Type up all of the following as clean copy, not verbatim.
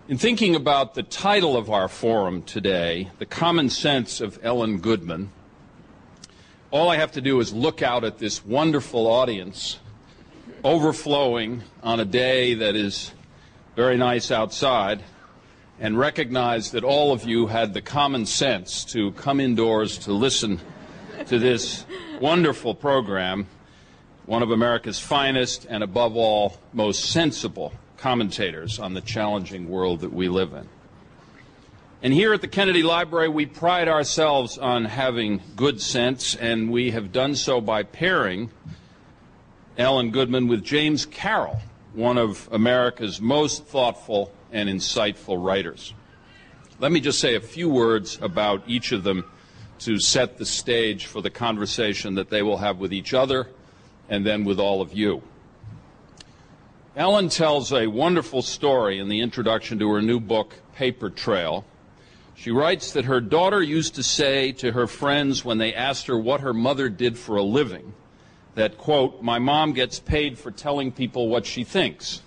In thinking about the title of our forum today, The Common Sense of Ellen Goodman, all I have to do is look out at this wonderful audience overflowing on a day that is very nice outside and recognize that all of you had the common sense to come indoors to listen to this wonderful program, one of America's finest and above all most sensible commentators on the challenging world that we live in. And here at the Kennedy Library, we pride ourselves on having good sense, and we have done so by pairing Ellen Goodman with James Carroll, one of America's most thoughtful and insightful writers. Let me just say a few words about each of them to set the stage for the conversation that they will have with each other and then with all of you. Ellen tells a wonderful story in the introduction to her new book, Paper Trail. She writes that her daughter used to say to her friends when they asked her what her mother did for a living, that, quote, "My mom gets paid for telling people what she thinks."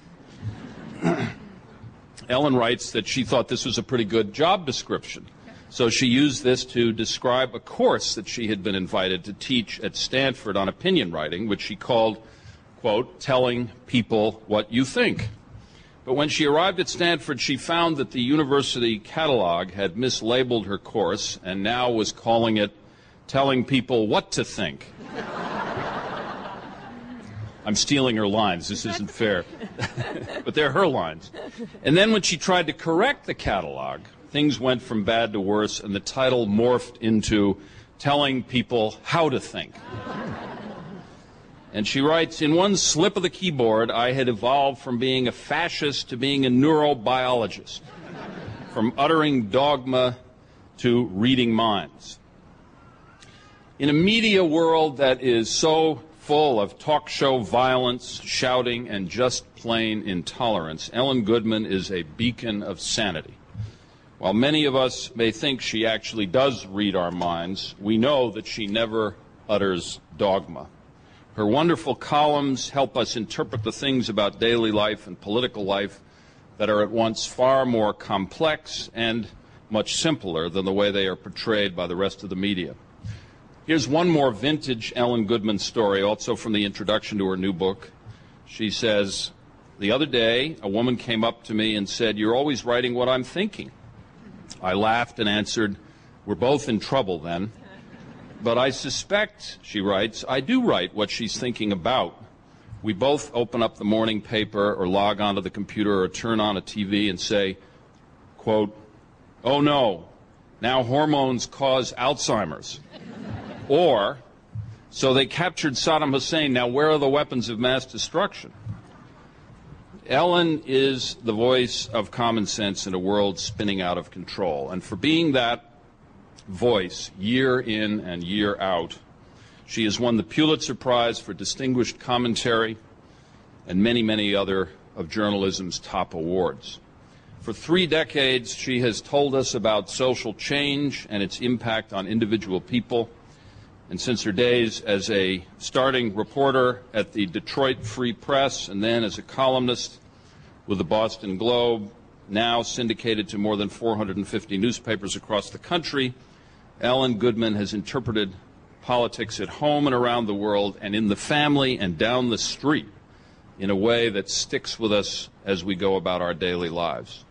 Ellen writes that she thought this was a pretty good job description. So she used this to describe a course that she had been invited to teach at Stanford on opinion writing, which she called, quote, "Telling People What You Think." But when she arrived at Stanford, she found that the university catalog had mislabeled her course and now was calling it "Telling People What to Think." I'm stealing her lines. This isn't fair. But they're her lines. And then when she tried to correct the catalog, things went from bad to worse, and the title morphed into "Telling People How to Think." And she writes, "In one slip of the keyboard, I had evolved from being a fascist to being a neurobiologist, from uttering dogma to reading minds." In a media world that is so full of talk show violence, shouting, and just plain intolerance, Ellen Goodman is a beacon of sanity. While many of us may think she actually does read our minds, we know that she never utters dogma. Her wonderful columns help us interpret the things about daily life and political life that are at once far more complex and much simpler than the way they are portrayed by the rest of the media. Here's one more vintage Ellen Goodman story, also from the introduction to her new book. She says, "The other day, a woman came up to me and said, 'You're always writing what I'm thinking.' I laughed and answered, 'We're both in trouble then.' But I suspect," she writes, "I do write what she's thinking about. We both open up the morning paper or log onto the computer or turn on a TV and say, quote, 'Oh no, now hormones cause Alzheimer's.' Or, 'So they captured Saddam Hussein, now where are the weapons of mass destruction?' Ellen is the voice of common sense in a world spinning out of control. And for being that voice year in and year out, she has won the Pulitzer Prize for Distinguished Commentary and many, many other of journalism's top awards. For 3 decades, she has told us about social change and its impact on individual people. And since her days as a starting reporter at the Detroit Free Press and then as a columnist with the Boston Globe, now syndicated to more than 450 newspapers across the country, Ellen Goodman has interpreted politics at home and around the world and in the family and down the street in a way that sticks with us as we go about our daily lives.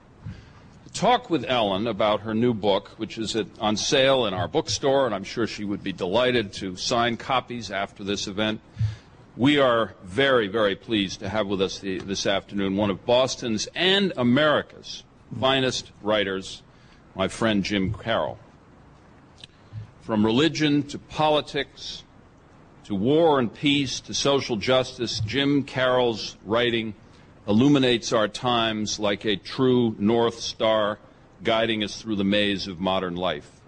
To talk with Ellen about her new book, which is on sale in our bookstore, and I'm sure she would be delighted to sign copies after this event, we are very, very pleased to have with us this afternoon one of Boston's and America's finest writers, my friend Jim Carroll. From religion to politics, to war and peace, to social justice, Jim Carroll's writing illuminates our times like a true North Star guiding us through the maze of modern life.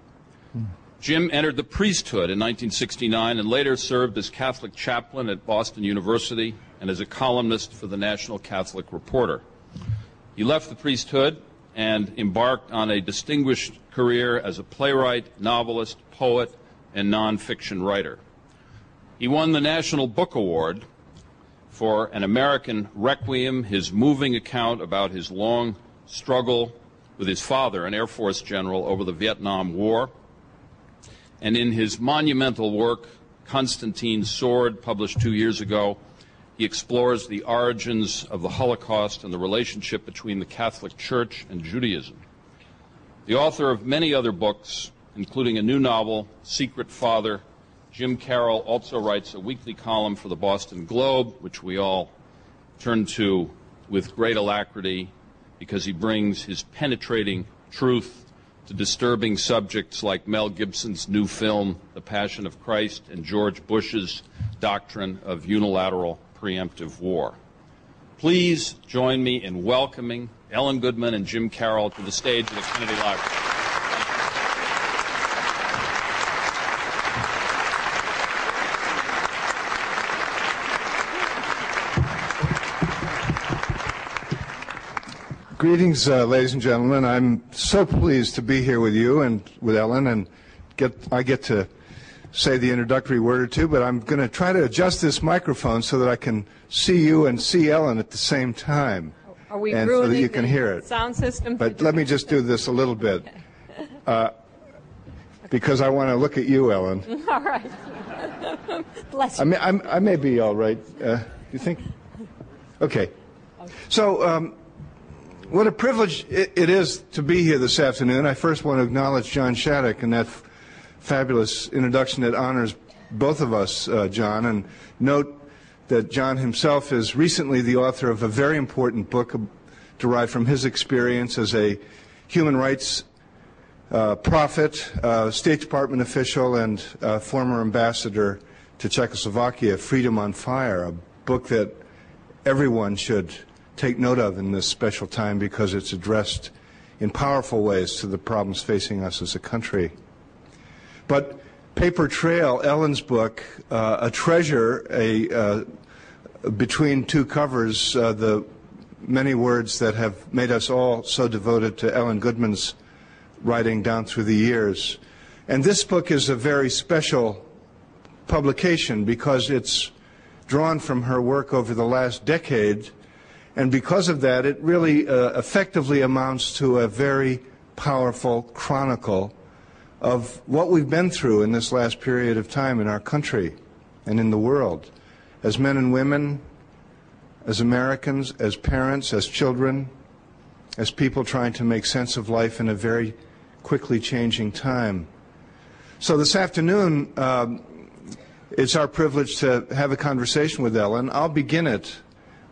Jim entered the priesthood in 1969 and later served as Catholic chaplain at Boston University and as a columnist for the National Catholic Reporter. He left the priesthood and embarked on a distinguished career as a playwright, novelist, poet, and nonfiction writer. He won the National Book Award for An American Requiem, his moving account about his long struggle with his father, an Air Force general, over the Vietnam War. And in his monumental work, Constantine's Sword, published 2 years ago, he explores the origins of the Holocaust and the relationship between the Catholic Church and Judaism. The author of many other books, including a new novel, Secret Father, Jim Carroll also writes a weekly column for the Boston Globe, which we all turn to with great alacrity because he brings his penetrating truth to disturbing subjects like Mel Gibson's new film, The Passion of Christ, and George Bush's doctrine of unilateral preemptive war. Please join me in welcoming Ellen Goodman and Jim Carroll to the stage of the Kennedy Library. Greetings, ladies and gentlemen. I'm so pleased to be here with you and with Ellen, and I get to say the introductory word or two, but I'm going to try to adjust this microphone so that I can see you and see Ellen at the same time. Are we and ruining so that you can hear it. Sound system? But let me just do this a little bit, because I want to look at you, Ellen. All right. Bless you. I may be all right. You think? Okay. So, what a privilege it is to be here this afternoon. I first want to acknowledge John Shattuck and that fabulous introduction that honors both of us, John, and note that John himself is recently the author of a very important book derived from his experience as a human rights prophet, State Department official, and former ambassador to Czechoslovakia, Freedom on Fire, a book that everyone should take note of in this special time because it's addressed in powerful ways to the problems facing us as a country. But Paper Trail, Ellen's book, a treasure, between two covers, the many words that have made us all so devoted to Ellen Goodman's writing down through the years. And this book is a very special publication because it's drawn from her work over the last decade. And because of that, it really effectively amounts to a very powerful chronicle of what we've been through in this last period of time in our country and in the world, as men and women, as Americans, as parents, as children, as people trying to make sense of life in a very quickly changing time. So this afternoon, it's our privilege to have a conversation with Ellen. I'll begin it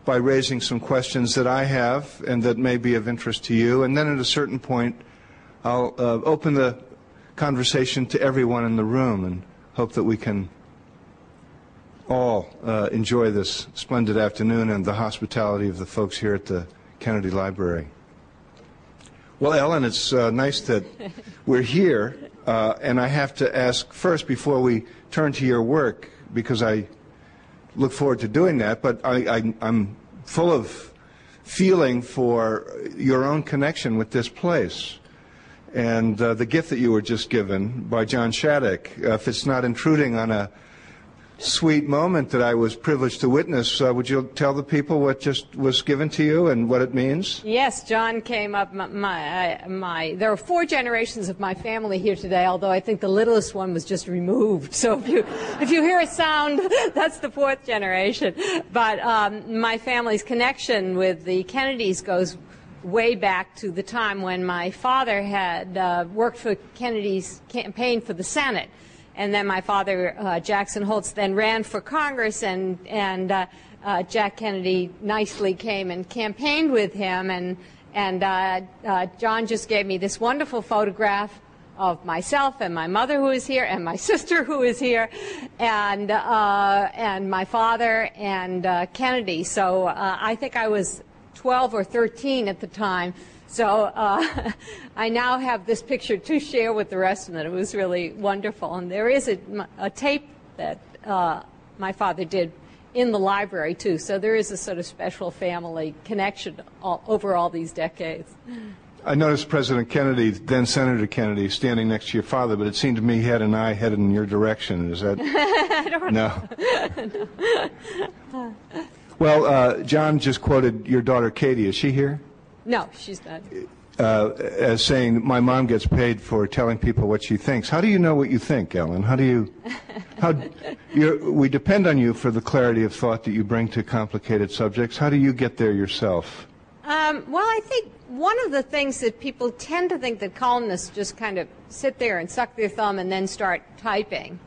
by raising some questions that I have and that may be of interest to you. And then at a certain point, I'll open the conversation to everyone in the room and hope that we can all enjoy this splendid afternoon and the hospitality of the folks here at the Kennedy Library. Well, Ellen, it's nice that we're here, and I have to ask first before we turn to your work, because I look forward to doing that, but I'm full of feeling for your own connection with this place and the gift that you were just given by John Shattuck. If it's not intruding on a sweet moment that I was privileged to witness, would you tell the people what just was given to you and what it means? Yes, John came up. There are 4 generations of my family here today, although I think the littlest one was just removed. So if you hear a sound, that's the 4th generation. But my family's connection with the Kennedys goes way back to the time when my father had worked for Kennedy's campaign for the Senate. And then my father, Jackson Holtz, then ran for Congress, and Jack Kennedy nicely came and campaigned with him. And John just gave me this wonderful photograph of myself and my mother who is here, and my sister who is here, and my father and Kennedy. So I think I was 12 or 13 at the time. So I now have this picture to share with the rest of them. It was really wonderful. And there is a tape that my father did in the library, too. So there is a sort of special family connection over all these decades. I noticed President Kennedy, then Senator Kennedy, standing next to your father, but it seemed to me he had an eye headed in your direction. Is that? I don't know. No. Well, John just quoted your daughter, Katie. Is she here? No, she's not. As saying, my mom gets paid for telling people what she thinks. How do you know what you think, Ellen? How do you, we depend on you for the clarity of thought that you bring to complicated subjects. How do you get there yourself? Well, I think one of the things that people tend to think that columnists just kind of sit there and suck their thumb and then start typing.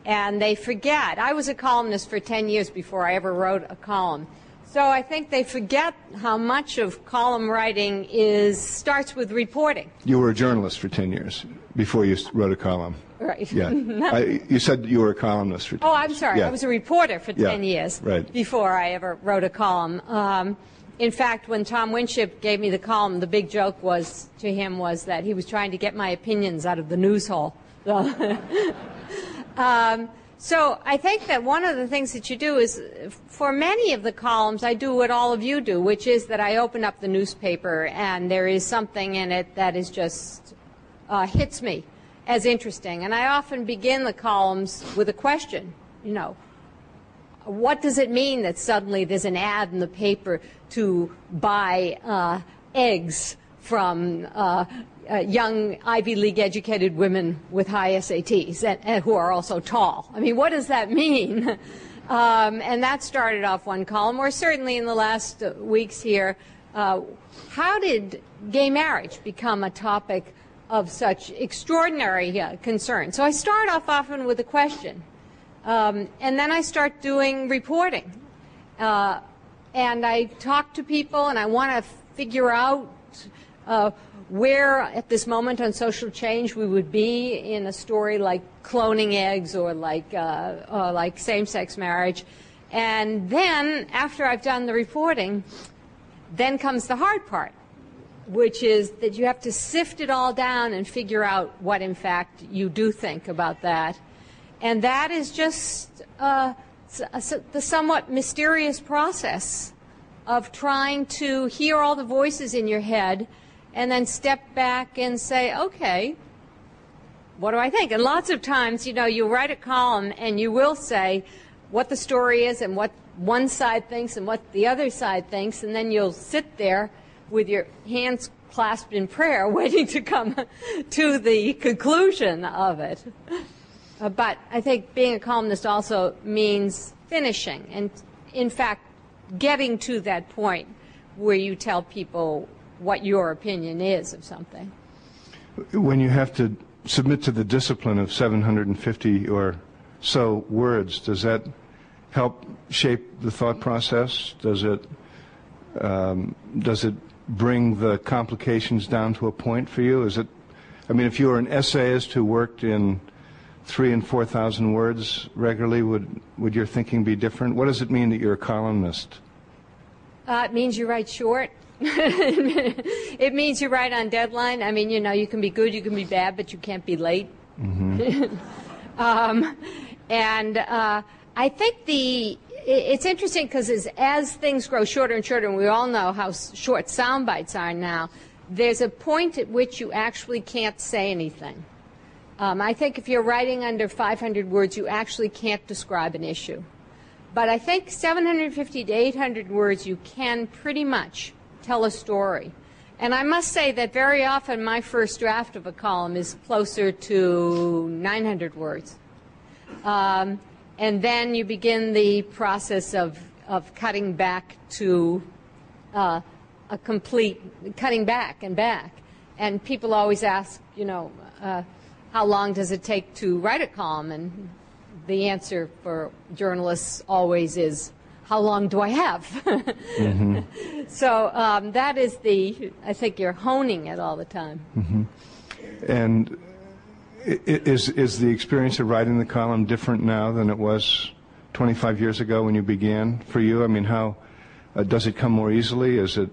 And they forget. I was a columnist for 10 years before I ever wrote a column. So I think they forget how much of column writing starts with reporting. You were a journalist for 10 years before you wrote a column. Right. Yeah. You said you were a columnist for 10 years. Oh, I'm sorry. Yeah. I was a reporter for 10 years before I ever wrote a column. In fact, when Tom Winship gave me the column, the big joke to him was that he was trying to get my opinions out of the news hole. So I think that one of the things that you do is, for many of the columns, I do what all of you do, which is that I open up the newspaper and there is something in it that is just hits me as interesting. And I often begin the columns with a question, you know. What does it mean that suddenly there's an ad in the paper to buy eggs from young Ivy League educated women with high SATs and who are also tall? I mean, what does that mean? And that started off one column, or certainly in the last weeks here. How did gay marriage become a topic of such extraordinary concern? So I start off often with a question. And then I start doing reporting. And I talk to people, and I want to figure out where, at this moment on social change, we would be in a story like cloning eggs or like same-sex marriage. And then, after I've done the reporting, then comes the hard part, which is that you have to sift it all down and figure out what, in fact, you do think about that. And that is just the somewhat mysterious process of trying to hear all the voices in your head and then step back and say, okay, what do I think? And lots of times, you know, you write a column and you will say what the story is and what one side thinks and what the other side thinks, and then you'll sit there with your hands clasped in prayer waiting to come to the conclusion of it. But I think being a columnist also means finishing and, in fact, getting to that point where you tell people what your opinion is of something. When you have to submit to the discipline of 750 or so words, does that help shape the thought process? Does it bring the complications down to a point for you? Is it, I mean, if you were an essayist who worked in 3,000 and 4,000 words regularly, would your thinking be different? What does it mean that you're a columnist? It means you write short. It means you write on deadline. I mean, you know, you can be good, you can be bad, but you can't be late. Mm-hmm. I think it's interesting because as things grow shorter and shorter, and we all know how short sound bites are now, there's a point at which you actually can't say anything. I think if you're writing under 500 words, you actually can't describe an issue. But I think 750 to 800 words, you can pretty much tell a story. And I must say that very often my first draft of a column is closer to 900 words. And then you begin the process of cutting back to a complete, cutting back and back. And people always ask, you know, how long does it take to write a column? And the answer for journalists always is, how long do I have? Mm-hmm. So that is I think you're honing it all the time. Mm-hmm. And is the experience of writing the column different now than it was 25 years ago when you began for you? I mean, how does it come more easily? Well,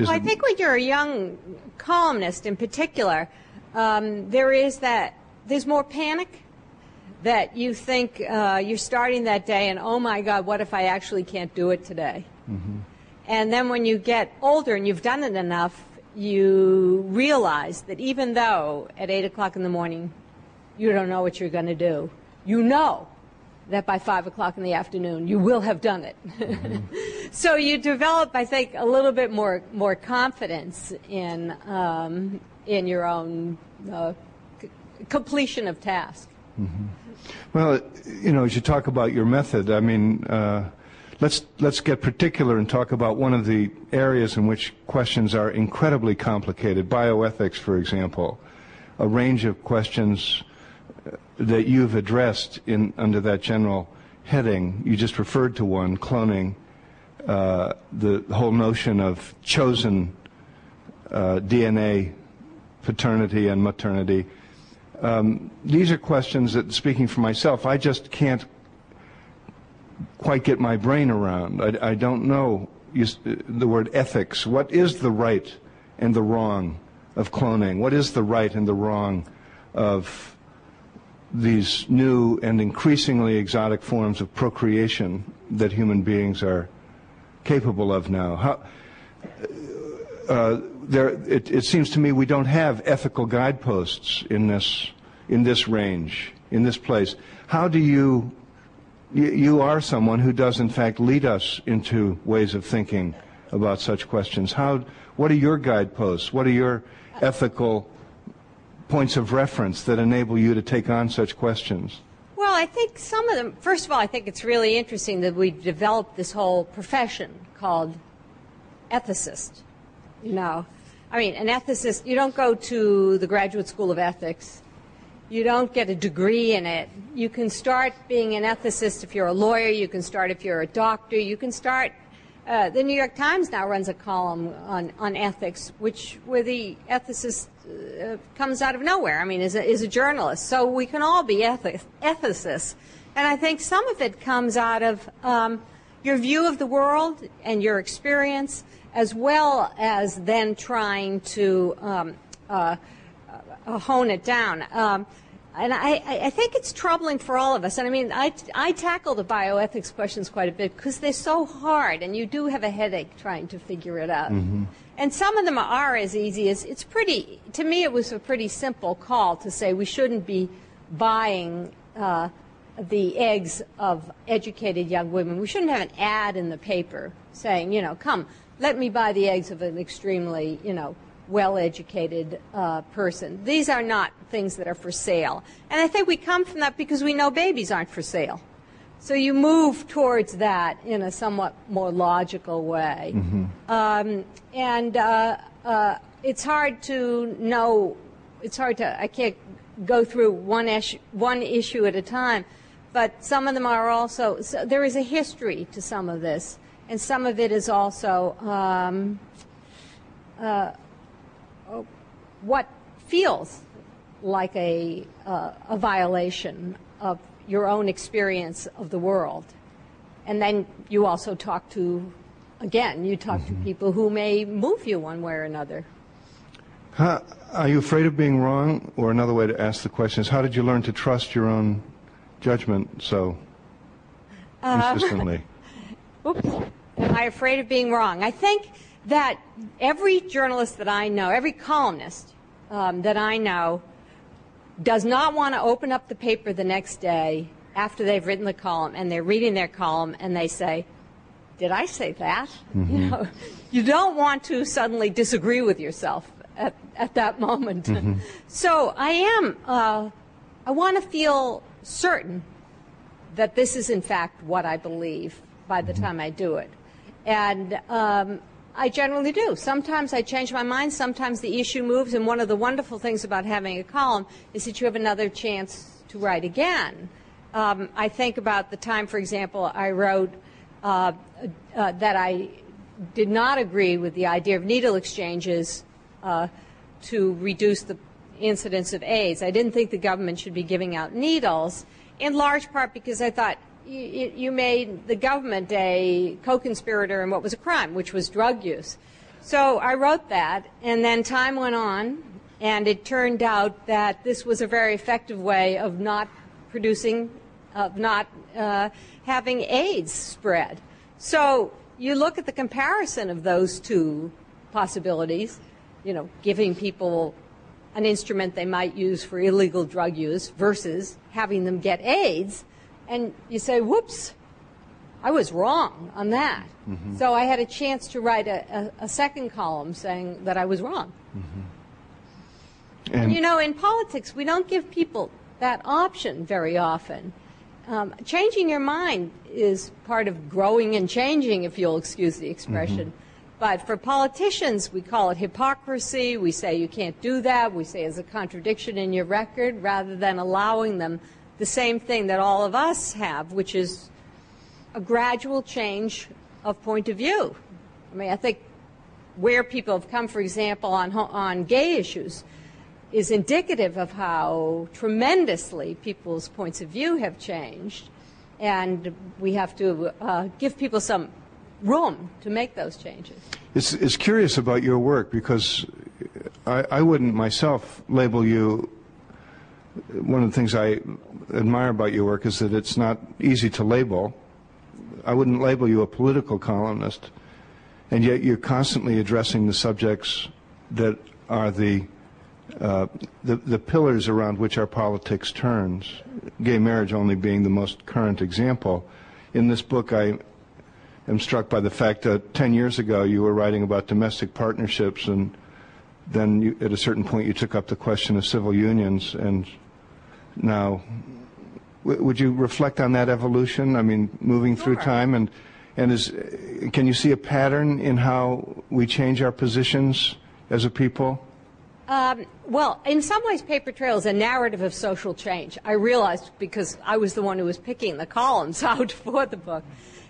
I think when you're a young columnist in particular, there's more panic. That you think you're starting that day and, oh my God, what if I actually can't do it today? Mm-hmm. And then when you get older and you've done it enough, you realize that even though at 8 o'clock in the morning you don't know what you're going to do, you know that by 5 o'clock in the afternoon you will have done it. So you develop, I think, a little bit more confidence in your own completion of task. Well, you know, as you talk about your method, I mean, let's get particular and talk about one of the areas in which questions are incredibly complicated. Bioethics, for example, a range of questions that you've addressed under that general heading. You just referred to one, cloning, the whole notion of chosen DNA, paternity and maternity. These are questions that, speaking for myself, I just can't quite get my brain around. I don't know the word ethics. What is the right and the wrong of cloning? What is the right and the wrong of these new and increasingly exotic forms of procreation that human beings are capable of now? It seems to me we don't have ethical guideposts in this range, in this place. How do you are someone who does in fact lead us into ways of thinking about such questions. What are your guideposts? What are your ethical points of reference that enable you to take on such questions? Well, I think some of them, first of all, I think it's really interesting that we developed this whole profession called ethicist. You know, I mean, an ethicist, you don't go to the Graduate School of Ethics. You don't get a degree in it. You can start being an ethicist if you're a lawyer. You can start if you're a doctor. You can start, the New York Times now runs a column on ethics, where the ethicist comes out of nowhere. I mean, is a journalist. So we can all be ethicists. And I think some of it comes out of your view of the world and your experience, as well as then trying to hone it down. And I think it's troubling for all of us. And I mean, I tackle the bioethics questions quite a bit because they're so hard, and you do have a headache trying to figure it out. Mm-hmm. And some of them are as easy as, to me it was a pretty simple call to say we shouldn't be buying the eggs of educated young women. We shouldn't have an ad in the paper saying, you know, come, let me buy the eggs of an extremely, you know, well-educated person. These are not things that are for sale. And I think we come from that because we know babies aren't for sale. So you move towards that in a somewhat more logical way. Mm-hmm. It's hard to know, I can't go through one issue at a time, but some of them are also, so there is a history to some of this, and some of it is also what feels like a violation of your own experience of the world. And then you also talk to, again, to people who may move you one way or another. Are you afraid of being wrong? Or another way to ask the question is, how did you learn to trust your own judgment so insistently? Oops. Am I afraid of being wrong? I think that every journalist that I know, every columnist that I know, does not want to open up the paper the next day after they've written the column and they're reading their column and they say, did I say that? Mm-hmm. You know, you don't want to suddenly disagree with yourself at that moment. Mm-hmm. So I want to feel certain that this is in fact what I believe by the time I do it. And I generally do. Sometimes I change my mind, sometimes the issue moves, and one of the wonderful things about having a column is that you have another chance to write again. I think about the time, for example, I wrote that I did not agree with the idea of needle exchanges to reduce the incidence of AIDS. I didn't think the government should be giving out needles, in large part because I thought you made the government a co-conspirator in what was a crime, which was drug use. So I wrote that, and then time went on, and it turned out that this was a very effective way of not having AIDS spread. So you look at the comparison of those two possibilities, you know, giving people an instrument they might use for illegal drug use versus having them get AIDS. and you say, whoops, I was wrong on that. Mm-hmm. So I had a chance to write a second column saying that I was wrong. Mm-hmm. And you know, in politics, we don't give people that option very often. Changing your mind is part of growing and changing, if you'll excuse the expression. Mm-hmm. But for politicians, we call it hypocrisy. We say you can't do that. We say it's a contradiction in your record, rather than allowing them the same thing that all of us have, which is a gradual change of point of view. I mean, I think where people have come, for example, on gay issues, is indicative of how tremendously people's points of view have changed, and we have to give people some room to make those changes. It's curious about your work, because I wouldn't myself label you. One of the things I admire about your work is that it's not easy to label. I wouldn't label you a political columnist, and yet you're constantly addressing the subjects that are the pillars around which our politics turns, gay marriage only being the most current example. In this book, I am struck by the fact that 10 years ago you were writing about domestic partnerships, and then at a certain point you took up the question of civil unions, and now would you reflect on that evolution? I mean, moving through time, and can you see a pattern in how we change our positions as a people? Well, in some ways, Paper Trail is a narrative of social change. I realized, because I was the one who was picking the columns out for the book.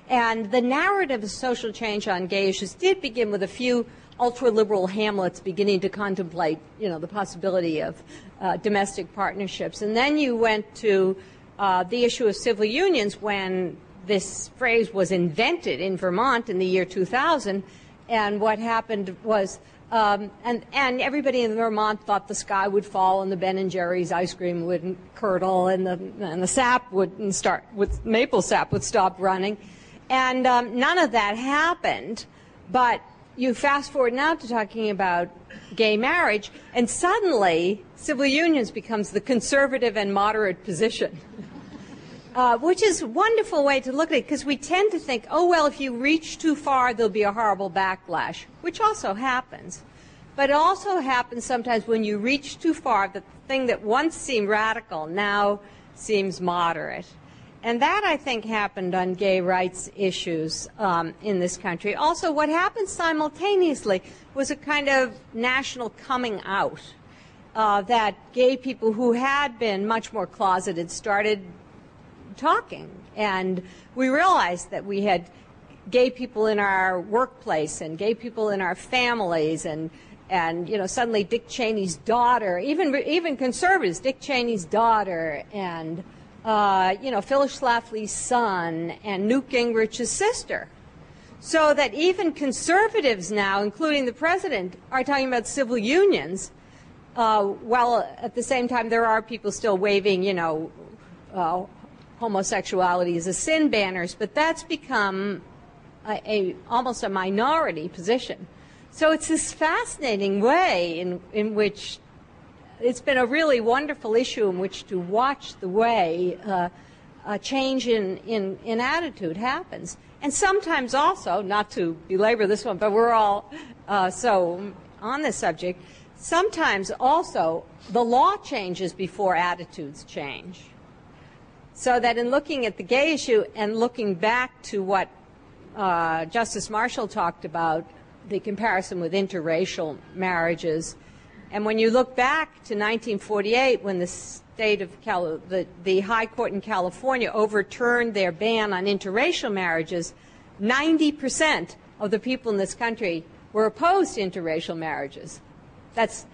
And the narrative of social change on gay issues did begin with a few ultra-liberal hamlets beginning to contemplate, you know, the possibility of domestic partnerships. And then you went to the issue of civil unions when this phrase was invented in Vermont in the year 2000. And what happened was, and everybody in Vermont thought the sky would fall and the Ben & Jerry's ice cream would curdle and the sap would start, with maple sap would stop running. And none of that happened, but you fast forward now to talking about gay marriage, and suddenly civil unions becomes the conservative and moderate position, which is a wonderful way to look at it, because we tend to think, oh, well, if you reach too far, there'll be a horrible backlash, which also happens. But it also happens sometimes when you reach too far, the thing that once seemed radical now seems moderate. And that, I think, happened on gay rights issues in this country. Also, what happened simultaneously was a kind of national coming out that gay people who had been much more closeted started talking. And we realized that we had gay people in our workplace and gay people in our families, and you know, suddenly Dick Cheney's daughter, even conservatives, Dick Cheney's daughter, and you know, Phyllis Schlafly's son, and Newt Gingrich's sister. So that even conservatives now, including the president, are talking about civil unions, while at the same time there are people still waving, you know, homosexuality as a sin banners, but that's become almost a minority position. So it's this fascinating way in which it's been a really wonderful issue in which to watch the way a change in attitude happens. And sometimes also, not to belabor this one, but we're all so on this subject, sometimes also the law changes before attitudes change. So that in looking at the gay issue and looking back to what Justice Marshall talked about, the comparison with interracial marriages, and when you look back to 1948, when the state of the High Court in California overturned their ban on interracial marriages, 90% of the people in this country were opposed to interracial marriages. That's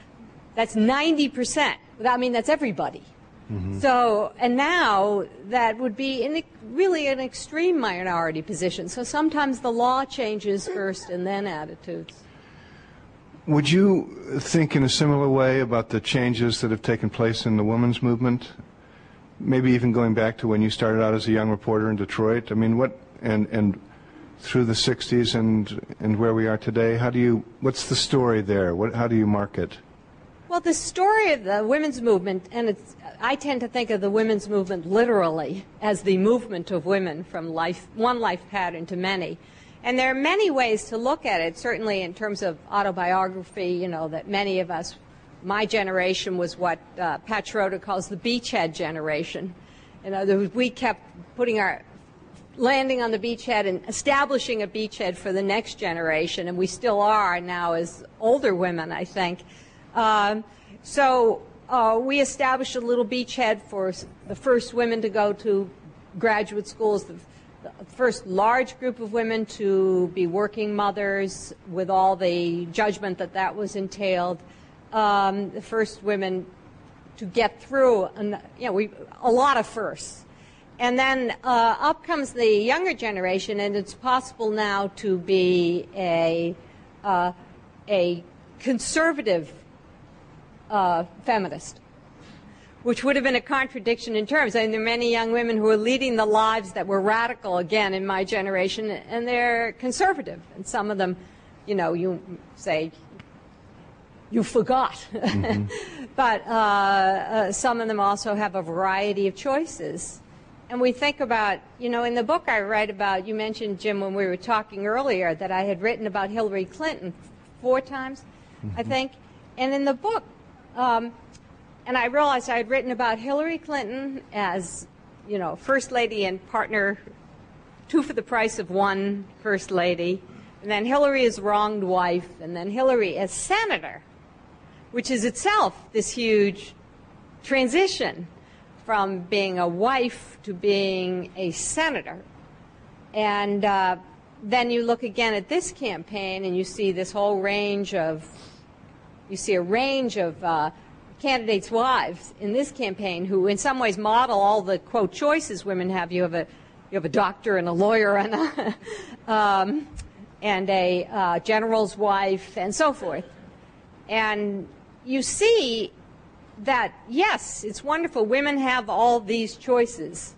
90%. I mean, that's everybody. Mm-hmm. So, and now that would be really an extreme minority position. So sometimes the law changes first and then attitudes. Would you think in a similar way about the changes that have taken place in the women's movement? Maybe even going back to when you started out as a young reporter in Detroit. I mean, and through the 60s and where we are today, what's the story there? How do you mark it? Well, the story of the women's movement, and it's I tend to think of the women's movement literally as the movement of women from one life pattern to many. And there are many ways to look at it, certainly in terms of autobiography, you know, that many of us, my generation was what Pat Schroeder calls the beachhead generation. You know, we kept landing on the beachhead and establishing a beachhead for the next generation, and we still are now as older women, I think. We established a little beachhead for the first women to go to graduate schools, the first large group of women to be working mothers with all the judgment that that was entailed, the first women to get through, a lot of firsts. And then up comes the younger generation, and it's possible now to be a conservative feminist, which would have been a contradiction in terms. I mean, there are many young women who are leading the lives that were radical, again, in my generation, and they're conservative. And some of them, you know, you say, you forgot. Mm-hmm. But some of them also have a variety of choices. And we think about, you know, in the book I write about, you mentioned, Jim, when we were talking earlier, that I had written about Hillary Clinton 4 times, mm-hmm. I think. And in the book, and I realized I had written about Hillary Clinton as, you know, First Lady and partner, 2 for the price of 1 First Lady, and then Hillary as wronged wife, and then Hillary as senator, which is itself this huge transition from being a wife to being a senator. And then you look again at this campaign, and you see this whole range of, candidates' wives in this campaign who in some ways model all the, quote, choices women have. You have a doctor and a lawyer and a general's wife and so forth. And you see that, yes, it's wonderful. Women have all these choices,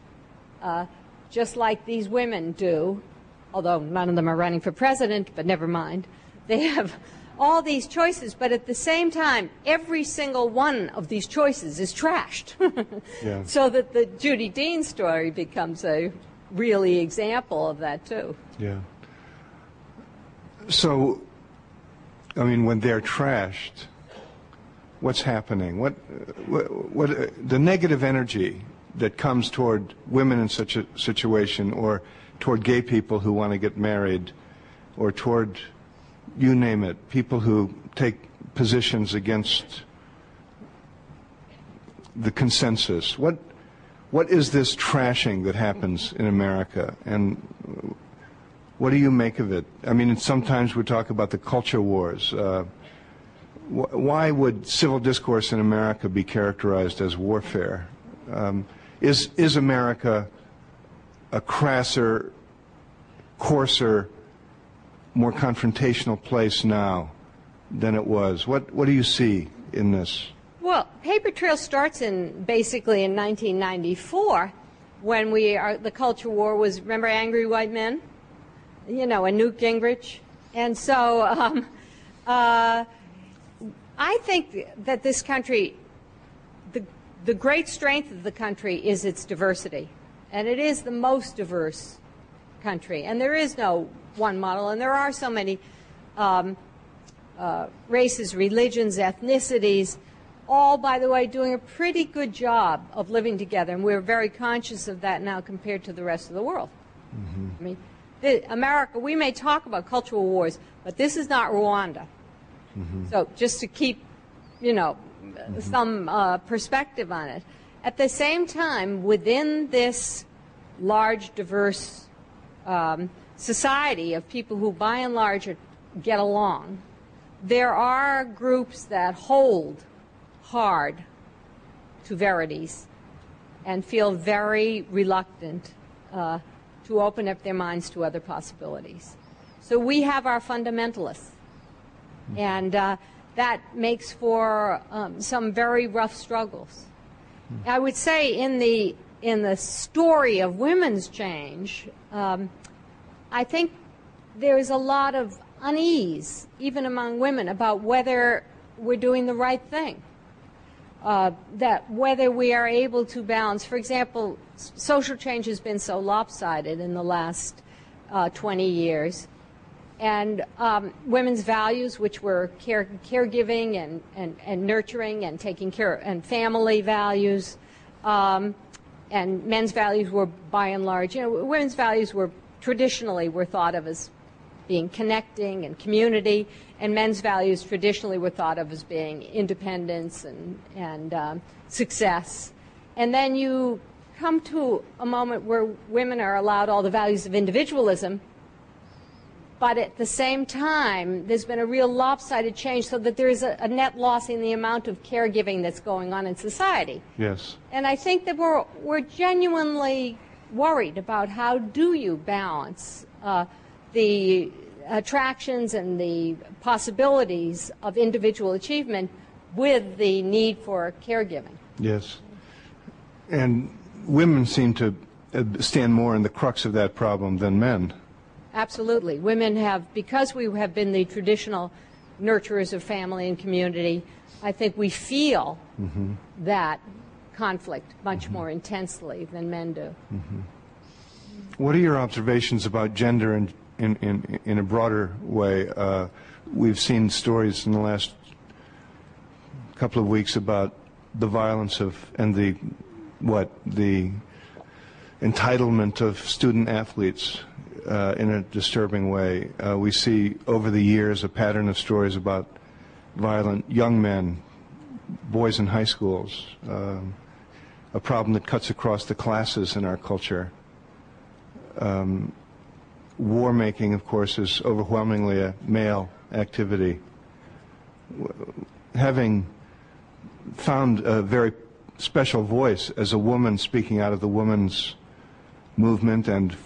just like these women do, although none of them are running for president, but never mind. They have all these choices, but at the same time, every single one of these choices is trashed. Yeah. So that the Judy Dean story becomes a really example of that, too. Yeah. So, I mean, when they're trashed, what's happening? What the negative energy that comes toward women in such a situation, or toward gay people who want to get married, or toward, you name it, people who take positions against the consensus. What is this trashing that happens in America, and what do you make of it? I mean, sometimes we talk about the culture wars. Why would civil discourse in America be characterized as warfare? Is America a crasser, coarser, more confrontational place now than it was? What do you see in this? Well, Paper Trail starts basically in 1994, when the culture war was, remember Angry White Men? You know, and Newt Gingrich. And so I think that this country, the great strength of the country is its diversity. And it is the most diverse country. And there is no one model, and there are so many races, religions, ethnicities, all, by the way, doing a pretty good job of living together, and we're very conscious of that now compared to the rest of the world. Mm-hmm. I mean, America, we may talk about cultural wars, but this is not Rwanda. Mm-hmm. So just to keep, you know, mm-hmm. some perspective on it. At the same time, within this large, diverse society of people who by and large get along, there are groups that hold hard to verities and feel very reluctant to open up their minds to other possibilities. So we have our fundamentalists, and that makes for some very rough struggles. I would say in the story of women's change, I think there is a lot of unease, even among women, about whether we're doing the right thing. that whether we are able to balance, for example, social change has been so lopsided in the last 20 years. And women's values, which were caregiving and nurturing and taking care, and family values, and men's values were, by and large, women's values were traditionally thought of as being connecting and community, and men's values traditionally were thought of as being independence and success. And then you come to a moment where women are allowed all the values of individualism, but at the same time, there's been a real lopsided change so that there is a net loss in the amount of caregiving that's going on in society. Yes. And I think that we're genuinely worried about how do you balance the attractions and the possibilities of individual achievement with the need for caregiving. Yes. And women seem to stand more in the crux of that problem than men. Absolutely. Women have, because we have been the traditional nurturers of family and community, I think we feel that conflict much more intensely than men do. What are your observations about gender in a broader way? We've seen stories in the last couple of weeks about the violence and the entitlement of student athletes in a disturbing way. We see over the years a pattern of stories about violent young men, boys in high schools, a problem that cuts across the classes in our culture. War making, of course, is overwhelmingly a male activity. Having found a very special voice as a woman speaking out of the women's movement, and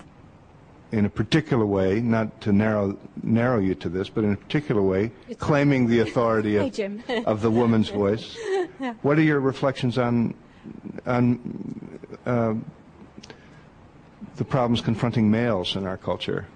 in a particular way, not to narrow you to this, but in a particular way, claiming the authority of the woman's voice. Yeah. What are your reflections on the problems confronting males in our culture?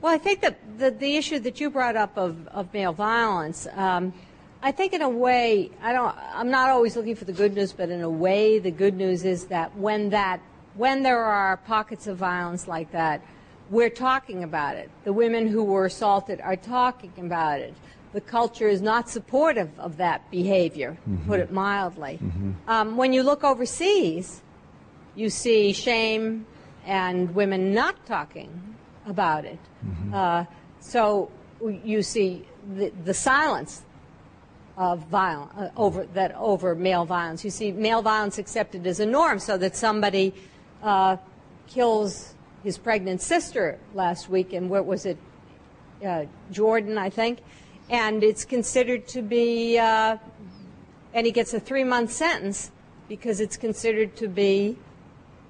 Well, I think that the issue that you brought up of male violence, I think in a way, I'm not always looking for the good news, but in a way the good news is that when there are pockets of violence like that, we're talking about it. The women who were assaulted are talking about it. The culture is not supportive of that behavior, to put it mildly. When you look overseas, you see shame and women not talking about it. So you see the silence of violence over male violence. You see male violence accepted as a norm, so that somebody kills his pregnant sister last week, and what was it, Jordan, I think, and it's considered to be, and he gets a 3-month sentence because it's considered to be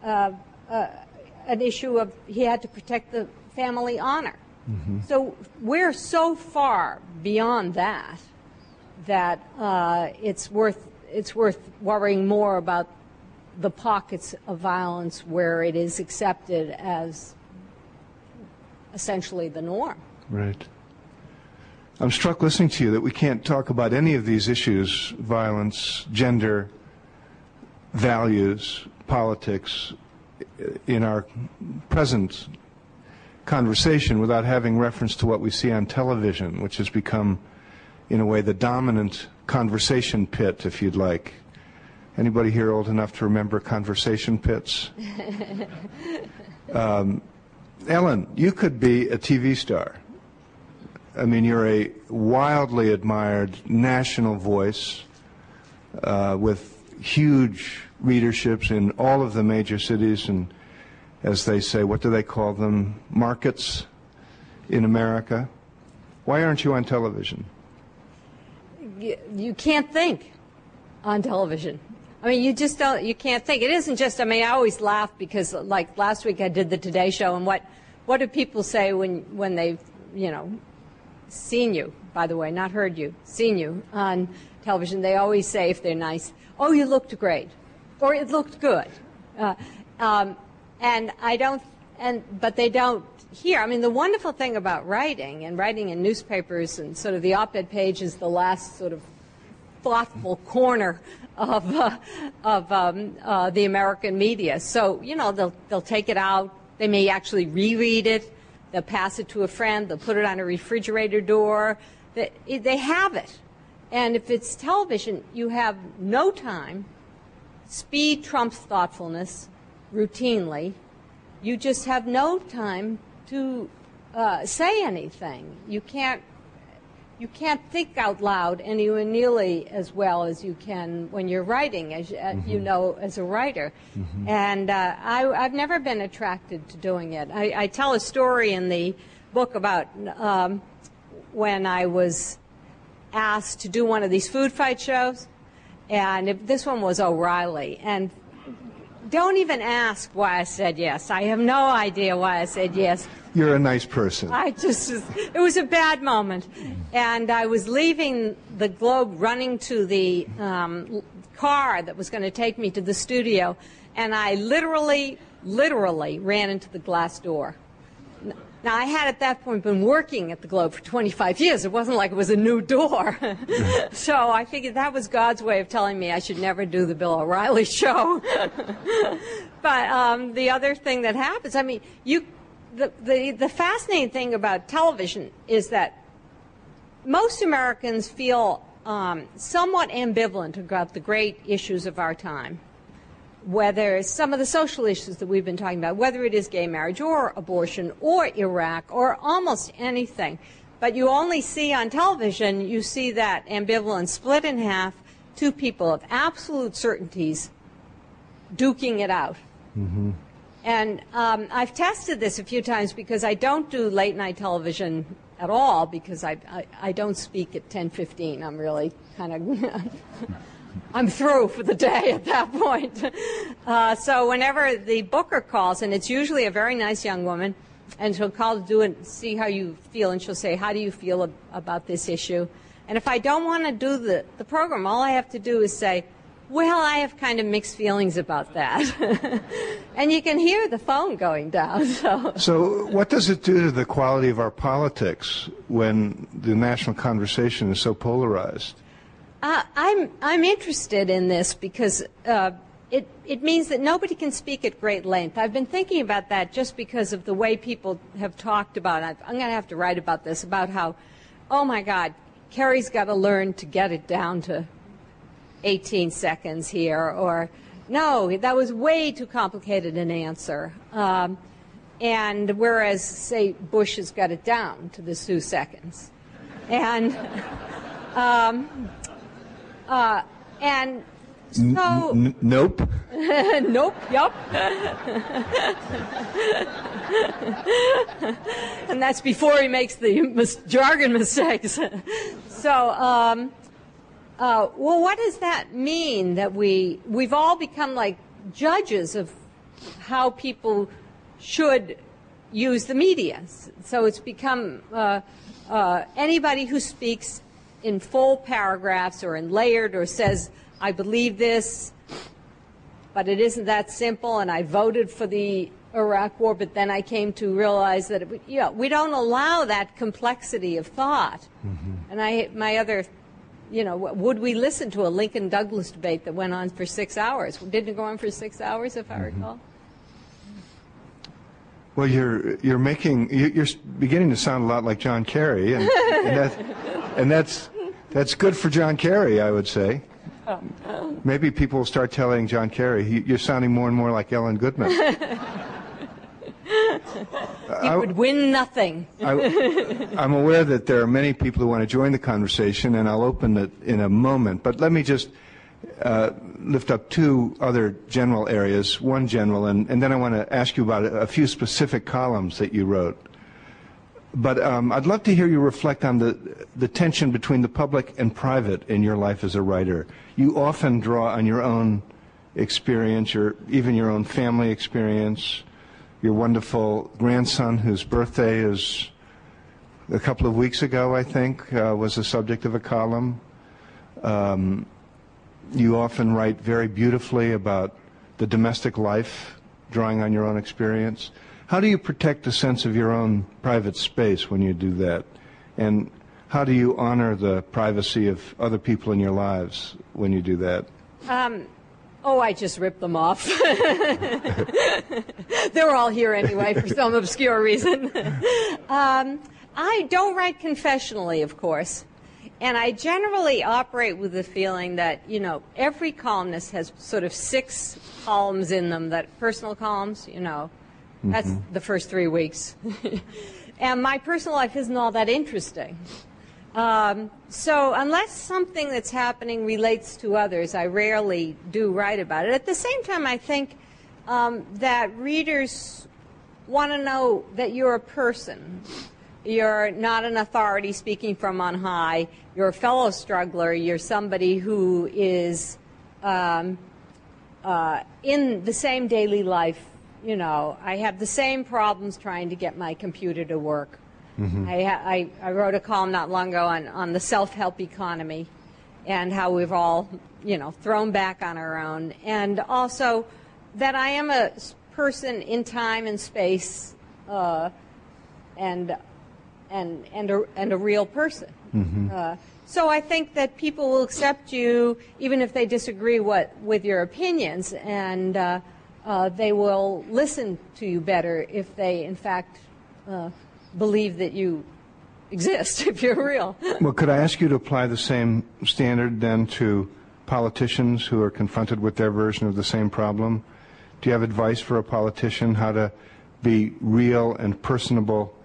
an issue of he had to protect the family honor. So we're so far beyond that it's worth worrying more about the pockets of violence where it is accepted as essentially the norm. Right. I'm struck listening to you that we can't talk about any of these issues, violence, gender, values, politics, in our present conversation without having reference to what we see on television, which has become, in a way, the dominant conversation pit, if you'd like. Anybody here old enough to remember conversation pits? Ellen, you could be a TV star. I mean, you're a wildly admired national voice with huge readerships in all of the major cities and, as they say, what do they call them, markets in America. Why aren't you on television? You can't think on television. I mean, you just don't, you can't think. It isn't just, I mean, I always laugh because, like, last week I did the Today Show, and what do people say when they've, seen you, by the way, not heard you, seen you on television? They always say, if they're nice, oh, you looked great, or it looked good. And but they don't hear. I mean, the wonderful thing about writing in newspapers and sort of the op-ed page is the last sort of thoughtful corner of the American media. So, you know, they'll take it out. They may actually reread it. They'll pass it to a friend. They'll put it on a refrigerator door. They have it. And if it's television, you have no time. Speed trumps thoughtfulness routinely. You just have no time to say anything. You can't think out loud anywhere nearly as well as you can when you're writing, as you know, as a writer. And I've never been attracted to doing it. I tell a story in the book about when I was asked to do one of these food fight shows, and this one was O'Reilly. And don't even ask why I said yes. I have no idea why I said yes. You're a nice person. It was a bad moment. And I was leaving the Globe, running to the car that was going to take me to the studio, and I literally ran into the glass door. Now, I had at that point been working at the Globe for 25 years. It wasn't like it was a new door. So I figured that was God's way of telling me I should never do the Bill O'Reilly show. But the other thing that happens, I mean, the fascinating thing about television is that most Americans feel somewhat ambivalent about the great issues of our time. Whether some of the social issues that we've been talking about, whether it is gay marriage or abortion or Iraq or almost anything. But you only see on television, you see that ambivalence split in half, two people of absolute certainties duking it out. And I've tested this a few times because I don't do late night television at all because I don't speak at 10:15. I'm really kind of... I'm through for the day at that point. So whenever the booker calls, and it's usually a very nice young woman, and she'll call to do it, see how you feel, and she'll say, how do you feel about this issue? And if I don't want to do the program, all I have to do is say, well, I have kind of mixed feelings about that. And you can hear the phone going down. So what does it do to the quality of our politics when the national conversation is so polarized? I'm interested in this because it means that nobody can speak at great length. I've been thinking about that just because of the way people have talked about it. I'm going to have to write about this, about how, oh my God, Kerry's got to learn to get it down to 18 seconds here, or no, that was way too complicated an answer. And whereas, say, Bush has got it down to the 2 seconds. And so... Nope. Nope, yup. And that's before he makes the jargon mistakes. So, well, what does that mean, that we've all become like judges of how people should use the media? So it's become anybody who speaks in full paragraphs or in layered or says, I believe this, but it isn't that simple, and I voted for the Iraq war, but then I came to realize that we don't allow that complexity of thought. And my other, would we listen to a Lincoln-Douglas debate that went on for 6 hours? Didn't it go on for 6 hours, if I recall? Well, you're beginning to sound a lot like John Kerry, and that's good for John Kerry, I would say. Maybe people will start telling John Kerry, you're sounding more and more like Ellen Goodman. He would win nothing. I'm aware that there are many people who want to join the conversation, and I'll open it in a moment. But let me just lift up two other general areas, one general, and then I want to ask you about a few specific columns that you wrote. But I'd love to hear you reflect on the tension between the public and private in your life as a writer. You often draw on your own experience, even your own family experience, your wonderful grandson, whose birthday is a couple of weeks ago, I think, was the subject of a column. You often write very beautifully about the domestic life, drawing on your own experience. How do you protect a sense of your own private space when you do that? And how do you honor the privacy of other people in your lives when you do that? Oh, I just rip them off. They're all here anyway for some obscure reason. I don't write confessionally, of course. And I generally operate with the feeling that, you know, every columnist has sort of 6 columns in them, that personal columns, you know. That's the first 3 weeks. And my personal life isn't all that interesting. So unless something that's happening relates to others, I rarely do write about it. At the same time, I think that readers want to know that you're a person. You're not an authority speaking from on high. You're a fellow struggler. You're somebody who is in the same daily life. You know, I have the same problems trying to get my computer to work. I wrote a column not long ago on the self-help economy and how we've all, you know, thrown back on our own. And also that I am a person in time and space and a real person. So I think that people will accept you even if they disagree with your opinions, and they will listen to you better if they, in fact, believe that you exist, if you're real. Well, could I ask you to apply the same standard then to politicians who are confronted with their version of the same problem? Do you have advice for a politician how to be real and personable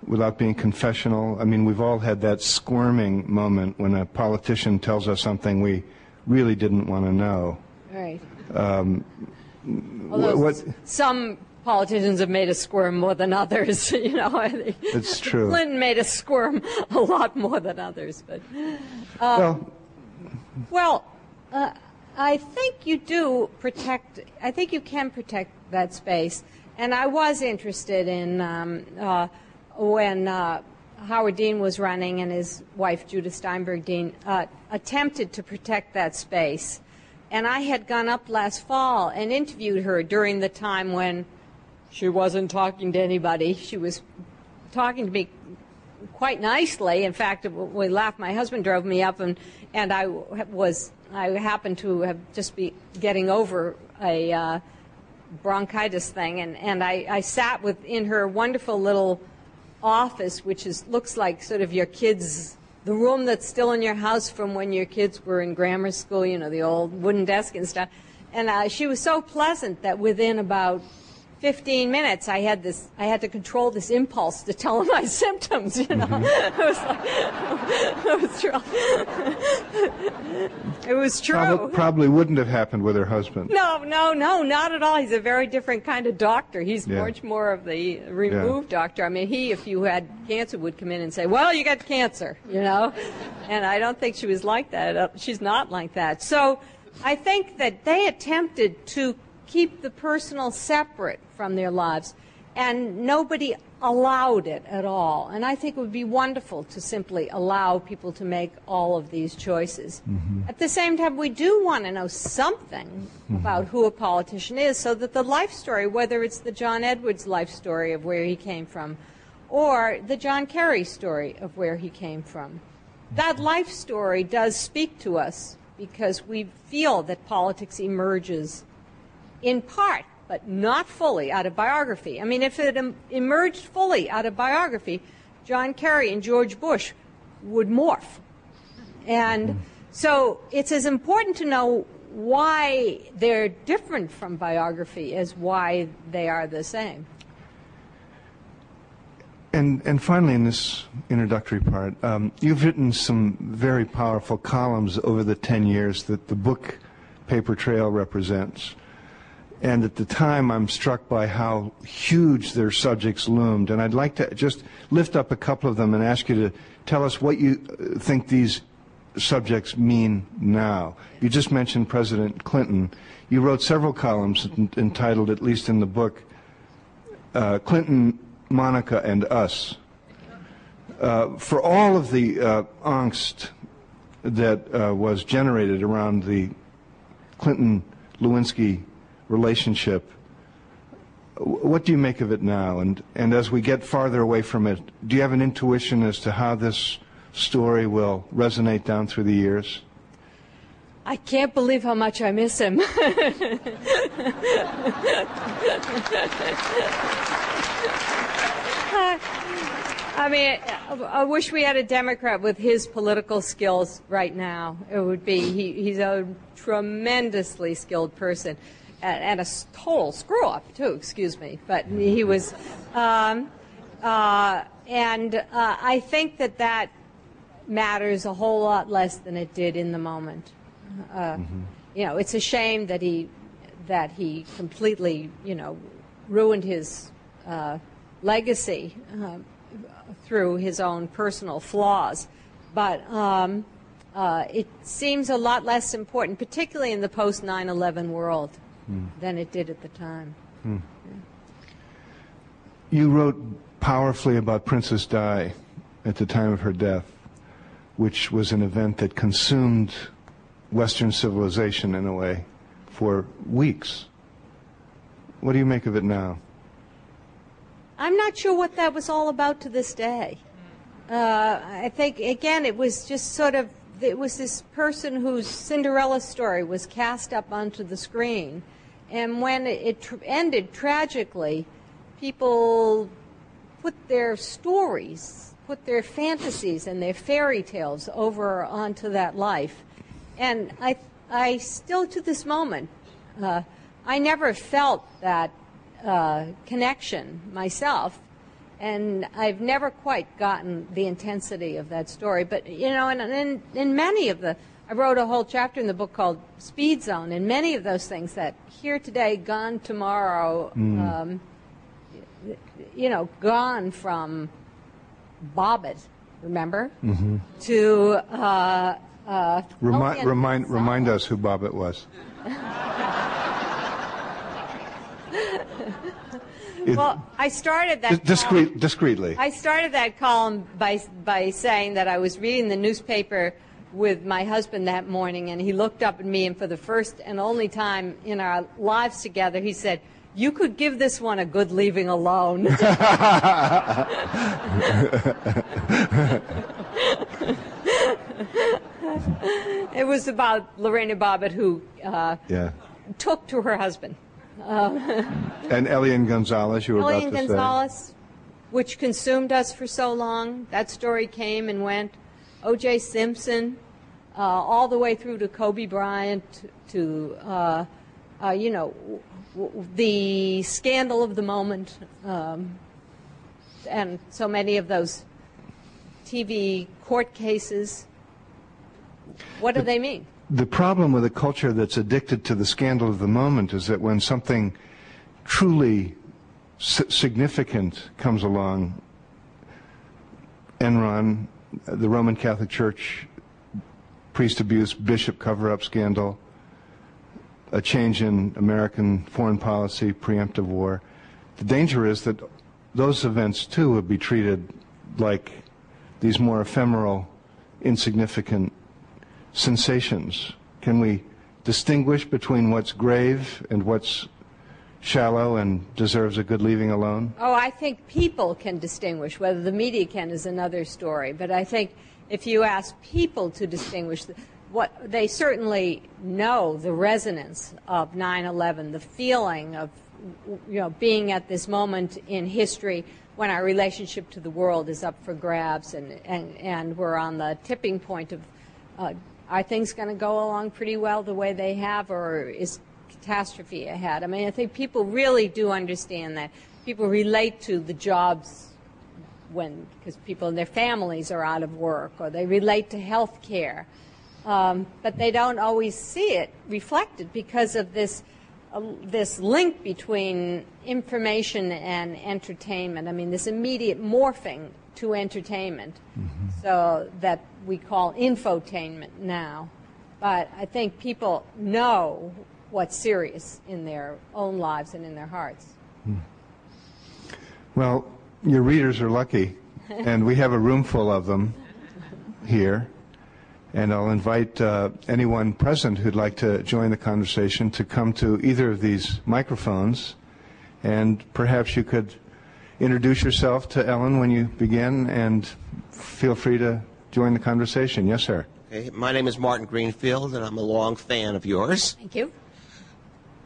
without being confessional? I mean, we've all had that squirming moment when a politician tells us something we really didn't want to know. Right. Although some politicians have made us squirm more than others, you know. It's true. Clinton made us squirm a lot more than others, but I think you do protect. I think you can protect that space, and I was interested in when Howard Dean was running and his wife Judith Steinberg Dean attempted to protect that space. And I had gone up last fall and interviewed her during the time when she wasn't talking to anybody. She was talking to me quite nicely. In fact, we laughed. My husband drove me up, and I happened to have just be getting over a bronchitis thing, and I sat in her wonderful little office, which looks like sort of your kids'. The room that's still in your house from when your kids were in grammar school, you know, the old wooden desk and stuff. And she was so pleasant that within about 15 minutes, I had to control this impulse to tell her my symptoms, you know. It was true. Probably wouldn't have happened with her husband. No, not at all. He's a very different kind of doctor. He's much more of the removed doctor. I mean, if you had cancer, would come in and say, well, you got cancer, you know. And I don't think she was like that. She's not like that. So I think that they attempted to keep the personal separate from their lives, and nobody allowed it at all. And I think it would be wonderful to simply allow people to make all of these choices. At the same time, we do want to know something about who a politician is, so that the life story, whether it's the John Edwards life story of where he came from, or the John Kerry story of where he came from, that life story does speak to us, because we feel that politics emerges in part, but not fully, out of biography. I mean, if it emerged fully out of biography, John Kerry and George Bush would morph. And so it's as important to know why they're different from biography as why they are the same. And finally, in this introductory part, you've written some very powerful columns over the 10 years that the book Paper Trail represents. And at the time, I'm struck by how huge their subjects loomed. And I'd like to just lift up a couple of them and ask you to tell us what you think these subjects mean now. You just mentioned President Clinton. You wrote several columns entitled, at least in the book, Clinton, Monica, and Us. For all of the angst that was generated around the Clinton-Lewinsky relationship, what do you make of it now? And as we get farther away from it, do you have an intuition as to how this story will resonate down through the years? I can't believe how much I miss him. I mean, I wish we had a Democrat with his political skills right now. It would be, he's a tremendously skilled person and a total screw-up, too, excuse me. But he was, and I think that matters a whole lot less than it did in the moment. You know, it's a shame that he completely, you know, ruined his legacy through his own personal flaws, but it seems a lot less important, particularly in the post 9/11 world, than it did at the time. Yeah. You wrote powerfully about Princess Di at the time of her death, which was an event that consumed Western civilization in a way for weeks. What do you make of it now? I'm not sure what that was all about to this day. I think, again, it was just sort of, it was this person whose Cinderella story was cast up onto the screen. And when it ended tragically, people put their stories, put their fantasies and their fairy tales over onto that life. And I still, to this moment, I never felt that connection myself, and I've never quite gotten the intensity of that story. But, you know, and in many of the, I wrote a whole chapter in the book called Speed Zone, and many of those things that here today, gone tomorrow, you know, gone from Bobbitt, remember, to remind us who Bobbitt was. Well, I started that discreetly. I started that column by saying that I was reading the newspaper with my husband that morning, and he looked up at me, and for the first and only time in our lives together, he said, "You could give this one a good leaving alone." It was about Lorena Bobbitt, who took to her husband. And Elian Gonzalez, you were about to say. Elian Gonzalez, which consumed us for so long. That story came and went. O.J. Simpson, all the way through to Kobe Bryant, to, you know, the scandal of the moment, and so many of those TV court cases. What do they mean? The problem with a culture that's addicted to the scandal of the moment is that when something truly significant comes along, Enron, the Roman Catholic Church, priest abuse, bishop cover-up scandal, a change in American foreign policy, preemptive war, the danger is that those events too will be treated like these more ephemeral, insignificant sensations. Can we distinguish between what's grave and what's shallow and deserves a good leaving alone? Oh, I think people can distinguish. Whether the media can is another story. But I think if you ask people to distinguish, what they certainly know the resonance of 9/11, the feeling of, you know, being at this moment in history when our relationship to the world is up for grabs, and we're on the tipping point of are things going to go along pretty well the way they have, or is catastrophe ahead? I mean, I think people really do understand that. People relate to the jobs because people and their families are out of work, or they relate to health care. But they don't always see it reflected because of this link between information and entertainment. I mean, this immediate morphing to entertainment, so that we call infotainment now. But I think people know what's serious in their own lives and in their hearts. Well, your readers are lucky, and we have a room full of them here. And I'll invite anyone present who'd like to join the conversation to come to either of these microphones, and perhaps you could introduce yourself to Ellen when you begin, and feel free to join the conversation. Yes, sir. Okay. My name is Martin Greenfield, and I'm a long fan of yours. Thank you.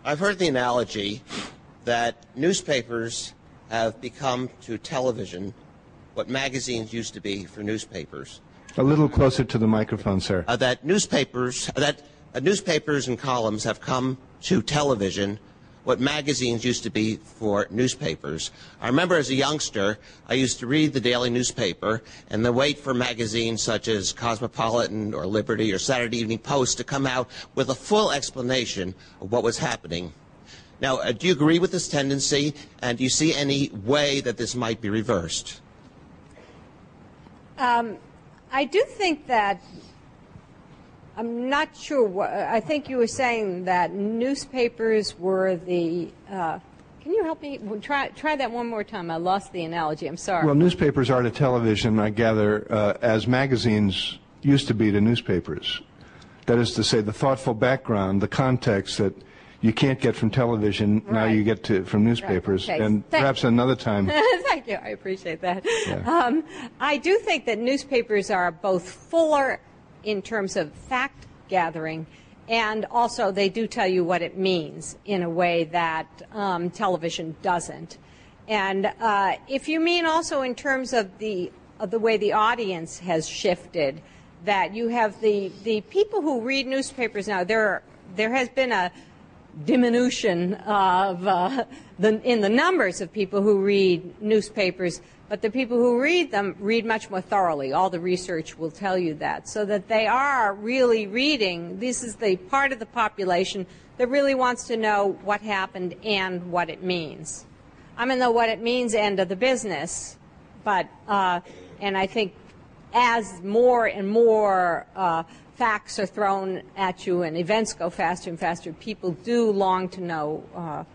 I've heard the analogy that newspapers have become to television what magazines used to be for newspapers. A little closer to the microphone, sir. That newspapers and columns have come to television what magazines used to be for newspapers. I remember as a youngster, I used to read the daily newspaper and then wait for magazines such as Cosmopolitan or Liberty or Saturday Evening Post to come out with a full explanation of what was happening. Now, do you agree with this tendency, and do you see any way that this might be reversed? I do think that, I'm not sure, I think you were saying that newspapers were the, can you help me? Try that one more time. I lost the analogy. I'm sorry. Well, newspapers are to television, I gather, as magazines used to be to newspapers. That is to say, the thoughtful background, the context that you can't get from television, Right. now you get from newspapers. Right. Okay. And perhaps another time. Thank you. I appreciate that. Yeah. I do think that newspapers are both fuller in terms of fact gathering, and also they do tell you what it means in a way that television doesn't. And if you mean also in terms of the way the audience has shifted, that you have the people who read newspapers now, there has been a diminution of in the numbers of people who read newspapers, but the people who read them read much more thoroughly. All the research will tell you that, so that they are really reading. This is the part of the population that really wants to know what happened and what it means. I'm in the what it means end of the business, but and I think as more and more facts are thrown at you and events go faster and faster, people do long to know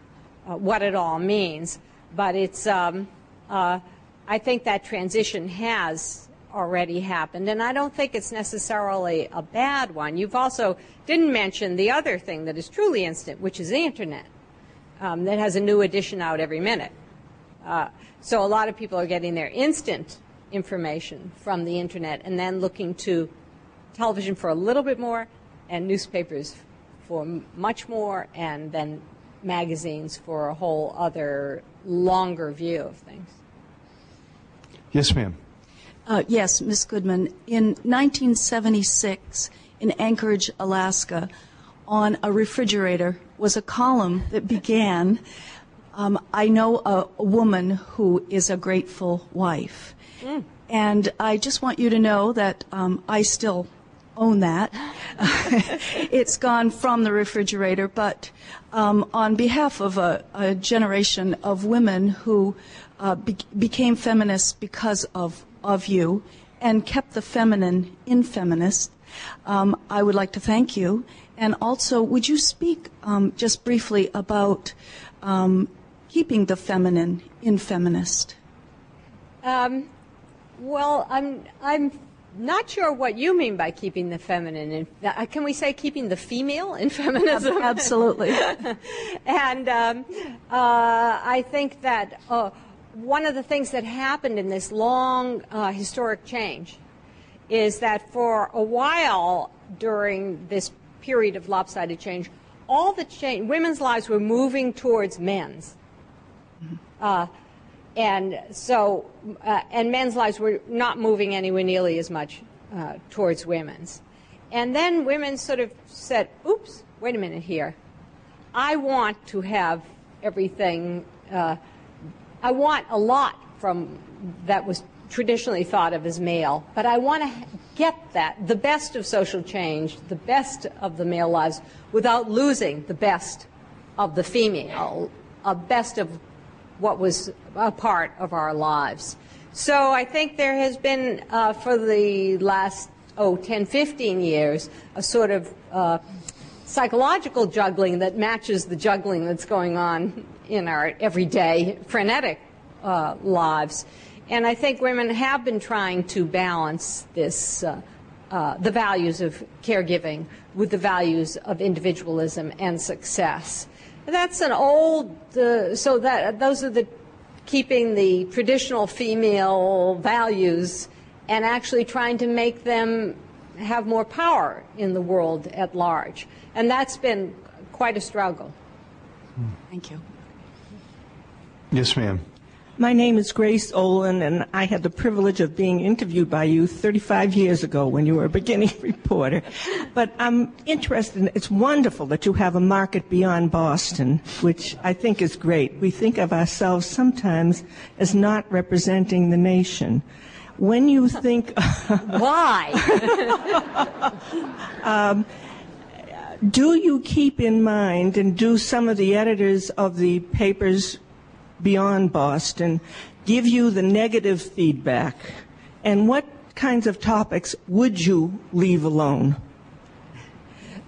what it all means. But it's, I think that transition has already happened, and I don't think it's necessarily a bad one. You've also didn't mention the other thing that is truly instant, which is the Internet, that has a new edition out every minute. So a lot of people are getting their instant information from the Internet and then looking to television for a little bit more, and newspapers for much more, and then magazines for a whole other longer view of things. Yes, ma'am. Yes, Ms. Goodman. In 1976, in Anchorage, Alaska, on a refrigerator was a column that began, I know a woman who is a grateful wife. Mm. And I just want you to know that I still own that. It's gone from the refrigerator, but on behalf of a generation of women who became feminists because of you and kept the feminine in feminist, I would like to thank you. And also, would you speak just briefly about keeping the feminine in feminist? Well, I'm not sure what you mean by keeping the feminine in. Can we say keeping the female in feminism? Absolutely. And I think that one of the things that happened in this long historic change is that for a while during this period of lopsided change, all the change, women's lives were moving towards men's. And so, and men's lives were not moving anywhere nearly as much towards women's. And then women sort of said, oops, wait a minute here. I want to have everything, I want a lot from that was traditionally thought of as male, but I want to get that, the best of social change, the best of the male lives, without losing the best of the female, a best of what was a part of our lives. So I think there has been, for the last, 10, 15 years, a sort of psychological juggling that matches the juggling that's going on in our everyday frenetic lives. And I think women have been trying to balance this, the values of caregiving with the values of individualism and success. That's an old, so that those are the keeping the traditional female values and actually trying to make them have more power in the world at large. And that's been quite a struggle. Thank you. Yes, ma'am. My name is Grace Olin, and I had the privilege of being interviewed by you 35 years ago when you were a beginning reporter. But I'm interested, it's wonderful that you have a market beyond Boston, which I think is great. We think of ourselves sometimes as not representing the nation. When you think... Why? Do you keep in mind, and do some of the editors of the papers beyond Boston give you the negative feedback? And what kinds of topics would you leave alone?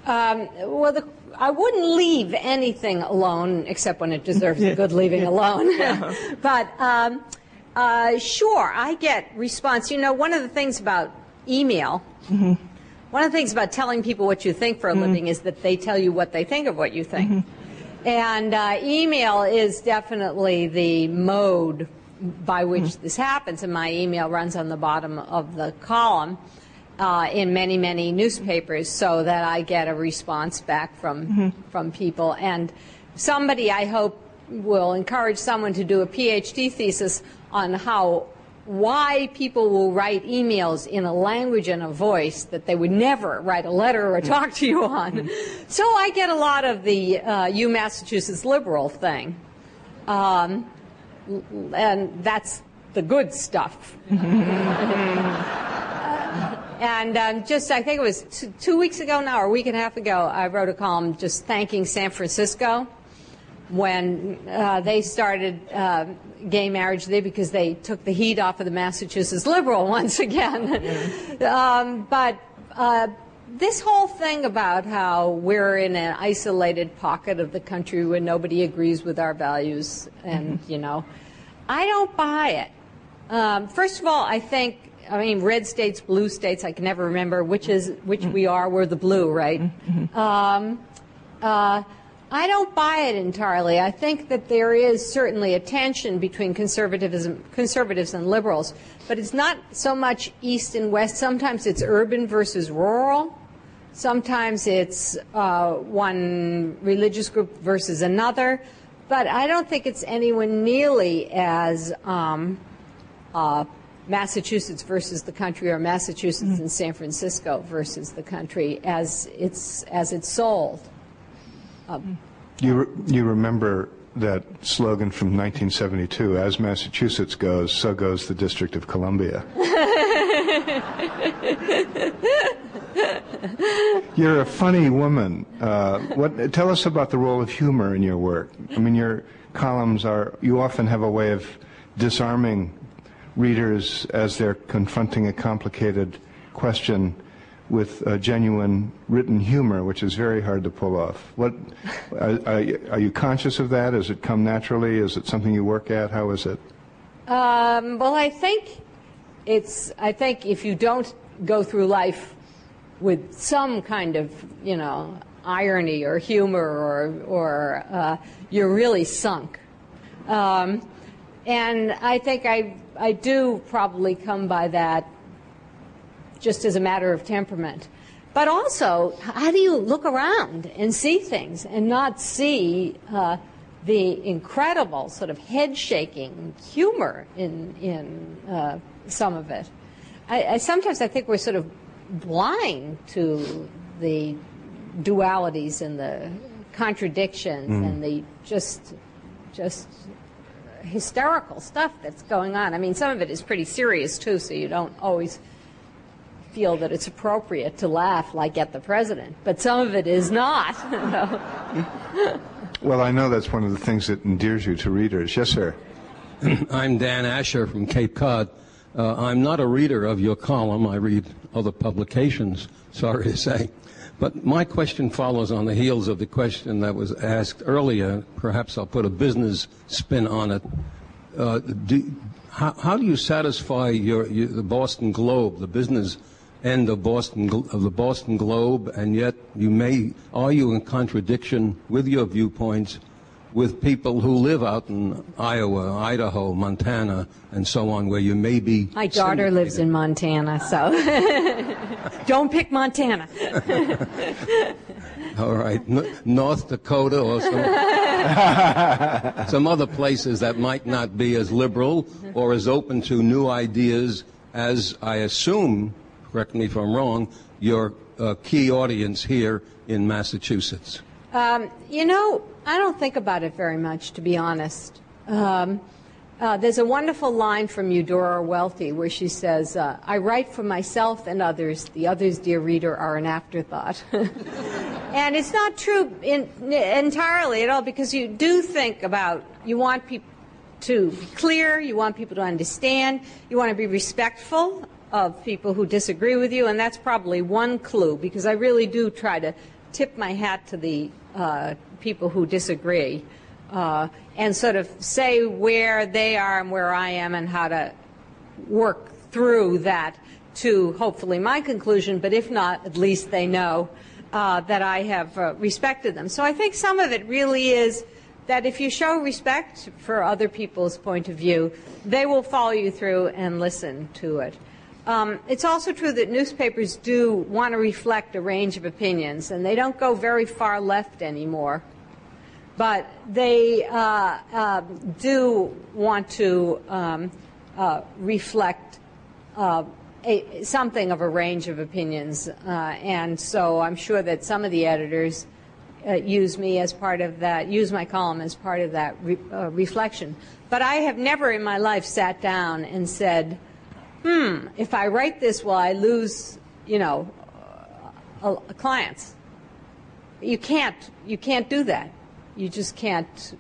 Well, I wouldn't leave anything alone except when it deserves a good leaving alone. But sure, I get response. You know, one of the things about email, one of the things about telling people what you think for a living is that they tell you what they think of what you think. And email is definitely the mode by which this happens. And my email runs on the bottom of the column in many, many newspapers, so that I get a response back from people. And somebody, I hope, will encourage someone to do a PhD thesis on why people will write emails in a language and a voice that they would never write a letter or talk to you on. So I get a lot of the you Massachusetts liberal thing. And that's the good stuff. And just, I think it was 2 weeks ago now, or a week and a half ago, I wrote a column just thanking San Francisco when they started gay marriage there, because they took the heat off of the Massachusetts liberal once again. But this whole thing about how we're in an isolated pocket of the country where nobody agrees with our values, and, you know, I don't buy it. First of all, I mean, red states, blue states, I can never remember which we are. We're the blue, right? I don't buy it entirely. I think that there is certainly a tension between conservatives and liberals, but it's not so much east and west. Sometimes it's urban versus rural. Sometimes it's one religious group versus another. But I don't think it's anywhere nearly as Massachusetts versus the country, or Massachusetts and San Francisco versus the country as it's sold. You remember that slogan from 1972, as Massachusetts goes, so goes the District of Columbia. You're a funny woman. Tell us about the role of humor in your work. I mean, your columns you often have a way of disarming readers as they're confronting a complicated question with genuine written humor, which is very hard to pull off. Are you conscious of that? Does it come naturally? Is it something you work at? How is it? Well, I think if you don't go through life with some kind of, you know, irony or humor, or you're really sunk. And I think I do probably come by that just as a matter of temperament. But also, how do you look around and see things and not see the incredible sort of head-shaking humor in some of it? Sometimes I think we're sort of blind to the dualities and the contradictions and the just hysterical stuff that's going on. I mean, some of it is pretty serious, too, so you don't always feel that it's appropriate to laugh like at the president, but some of it is not. Well, I know that's one of the things that endears you to readers. Yes, sir. I'm Dan Asher from Cape Cod. I'm not a reader of your column. I read other publications, sorry to say. But my question follows on the heels of the question that was asked earlier. Perhaps I'll put a business spin on it. How do you satisfy the Boston Globe, the business end of the Boston Globe, and yet you may argue in contradiction with your viewpoints with people who live out in Iowa, Idaho, Montana, and so on, where you may be... My daughter lives in Montana, so don't pick Montana. All right. North Dakota or some other places that might not be as liberal or as open to new ideas as, I assume, correct me if I'm wrong, your key audience here in Massachusetts. You know, I don't think about it very much, to be honest. There's a wonderful line from Eudora Welty where she says, I write for myself and others. The others, dear reader, are an afterthought. And it's not true entirely at all, because you do think about, you want people to be clear, you want people to understand, you want to be respectful of people who disagree with you, and that's probably one clue, because I really do try to tip my hat to the people who disagree and sort of say where they are and where I am and how to work through that to hopefully my conclusion, but if not, at least they know that I have respected them. So I think some of it really is that if you show respect for other people's point of view, they will follow you through and listen to it. It's also true that newspapers do want to reflect a range of opinions, and they don't go very far left anymore. But they do want to reflect something of a range of opinions. And so I'm sure that some of the editors use me as part of that, use my column as part of that reflection. But I have never in my life sat down and said, if I write this, will I lose, you know, clients? You can't do that. You just can't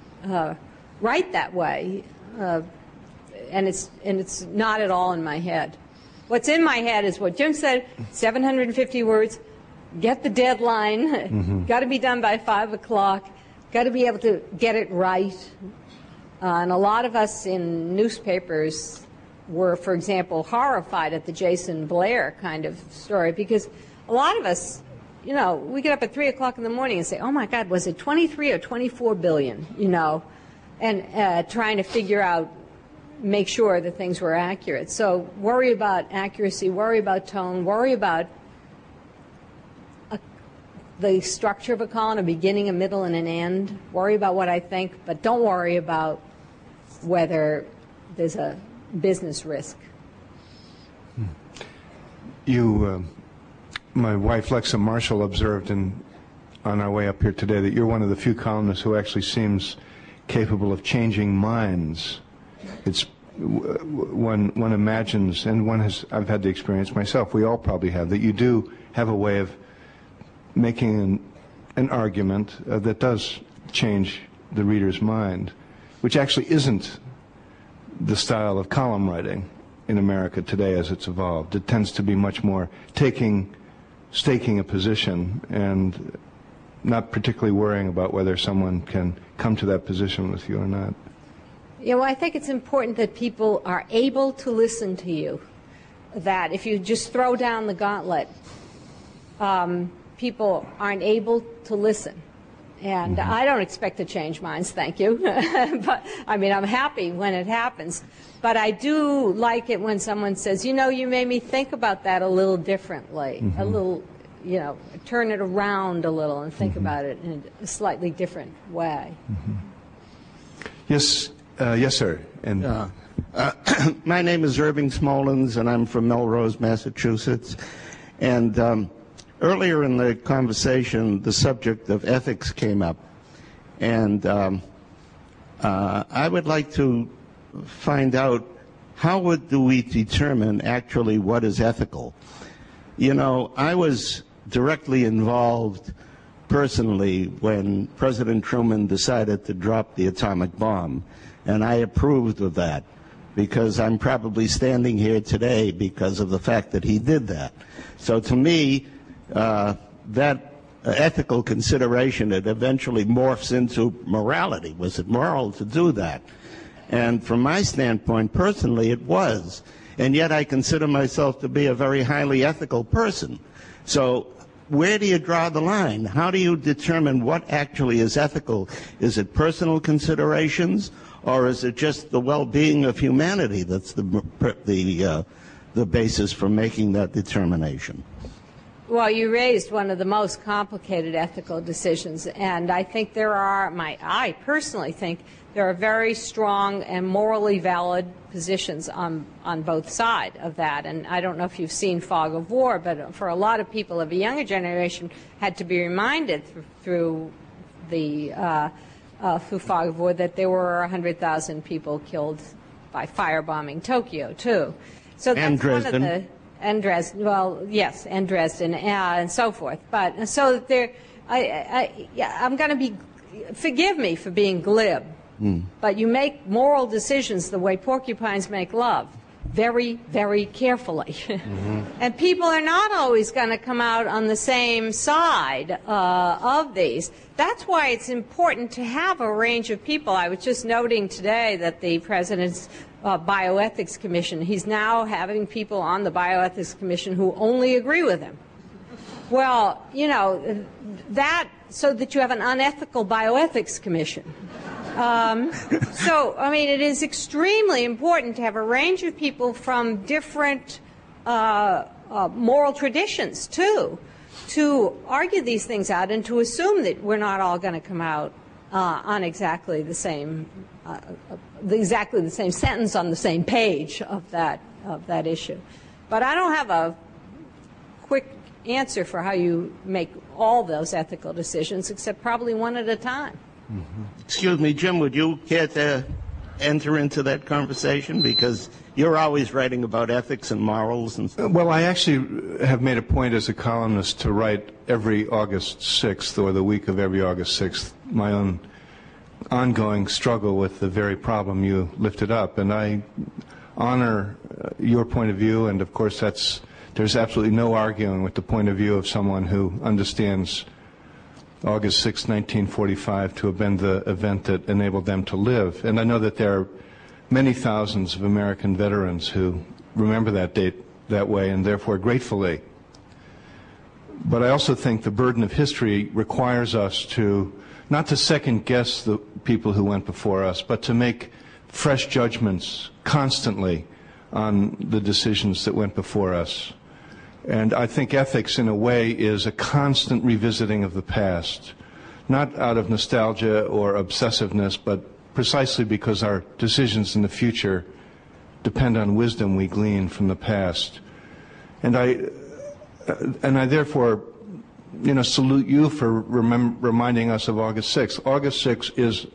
write that way, and it's not at all in my head. What's in my head is what Jim said: 750 words. Get the deadline. Got to be done by 5 o'clock. Got to be able to get it right. And a lot of us in newspapers were, for example, horrified at the Jason Blair kind of story, because a lot of us, you know, we get up at 3 o'clock in the morning and say, oh my God, was it 23 or 24 billion, you know, and trying to figure out, make sure that things were accurate. So worry about accuracy, worry about tone, worry about the structure of a column, a beginning, a middle, and an end. Worry about what I think, but don't worry about whether there's a business risk. My wife Lexa Marshall observed on our way up here today that you're one of the few columnists who actually seems capable of changing minds. It's one imagines, and I've had the experience myself, we all probably have, that you do have a way of making an argument that does change the reader's mind, which actually isn't the style of column writing in America today as it's evolved. It tends to be much more staking a position and not particularly worrying about whether someone can come to that position with you or not. You know, I think it's important that people are able to listen to you, that if you just throw down the gauntlet, people aren't able to listen. And I don't expect to change minds, thank you. But I mean, I'm happy when it happens. But I do like it when someone says, you know, you made me think about that a little differently, a little, you know, turn it around a little and think about it in a slightly different way. Yes, yes, sir. And my name is Irving Smolens, and I'm from Melrose, Massachusetts. And earlier in the conversation, the subject of ethics came up. And I would like to find out, how do we determine actually what is ethical? You know, I was directly involved personally when President Truman decided to drop the atomic bomb, and I approved of that, because I'm probably standing here today because of the fact that he did that. So to me, that ethical consideration, it eventually morphs into morality. Was it moral to do that? And from my standpoint, personally, it was. And yet I consider myself to be a very highly ethical person. So where do you draw the line? How do you determine what actually is ethical? Is it personal considerations, or is it just the well-being of humanity that's the basis for making that determination? Well, you raised one of the most complicated ethical decisions, and I think I personally think there are very strong and morally valid positions on both sides of that. And I don't know if you've seen Fog of War, but for a lot of people of a younger generation had to be reminded through Fog of War that there were 100,000 people killed by firebombing Tokyo, too. So that's and Dresden. One of the... And Dresden, well, yes, and Dresden, and so forth. But so there, I'm going to be, forgive me for being glib, but you make moral decisions the way porcupines make love, very, very carefully. And people are not always going to come out on the same side of these. That's why it's important to have a range of people. I was just noting today that the President's Bioethics Commission, he's now having people on the Bioethics Commission who only agree with him. Well, you know, that so that you have an unethical Bioethics Commission. So, I mean, it is extremely important to have a range of people from different moral traditions, too, to argue these things out and to assume that we're not all going to come out on exactly the same sentence on the same page of that issue. But I don't have a quick answer for how you make all those ethical decisions, except probably one at a time. Excuse me, Jim, would you care to enter into that conversation? Because you're always writing about ethics and morals and stuff. Well, I actually have made a point as a columnist to write every August 6th or the week of every August 6th my own ongoing struggle with the very problem you lifted up. And I honor your point of view, and of course there's absolutely no arguing with the point of view of someone who understands August 6, 1945 to have been the event that enabled them to live. And I know that there are many thousands of American veterans who remember that date that way and therefore gratefully. But I also think the burden of history requires us to not to second guess the people who went before us, but to make fresh judgments constantly on the decisions that went before us. And I think ethics, in a way, is a constant revisiting of the past, not out of nostalgia or obsessiveness, but precisely because our decisions in the future depend on wisdom we glean from the past. And I therefore, you know, salute you for reminding us of August 6th. August 6th is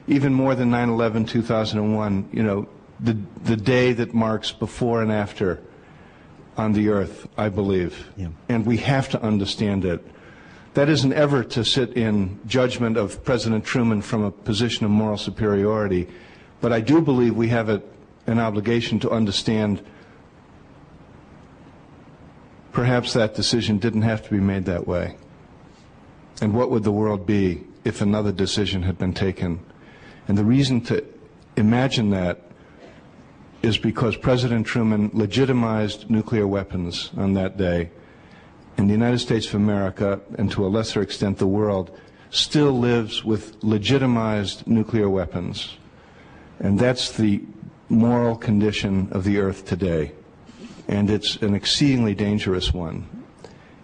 even more than 9/11, 2001, you know, the day that marks before and after on the earth, I believe. Yeah. And we have to understand it. That isn't ever to sit in judgment of President Truman from a position of moral superiority, but I do believe we have an obligation to understand perhaps that decision didn't have to be made that way. And what would the world be if another decision had been taken? And the reason to imagine that is because President Truman legitimized nuclear weapons on that day, and the United States of America, and to a lesser extent the world, still lives with legitimized nuclear weapons. And that's the moral condition of the earth today. And it's an exceedingly dangerous one.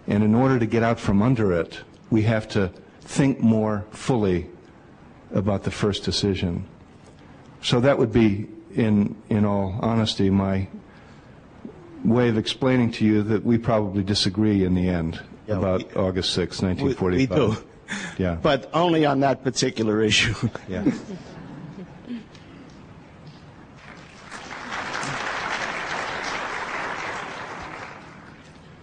And in order to get out from under it, we have to think more fully about the first decision. So that would be, in all honesty, my way of explaining to you that we probably disagree in the end about August 6, 1945. We do. Yeah. But only on that particular issue. Yeah.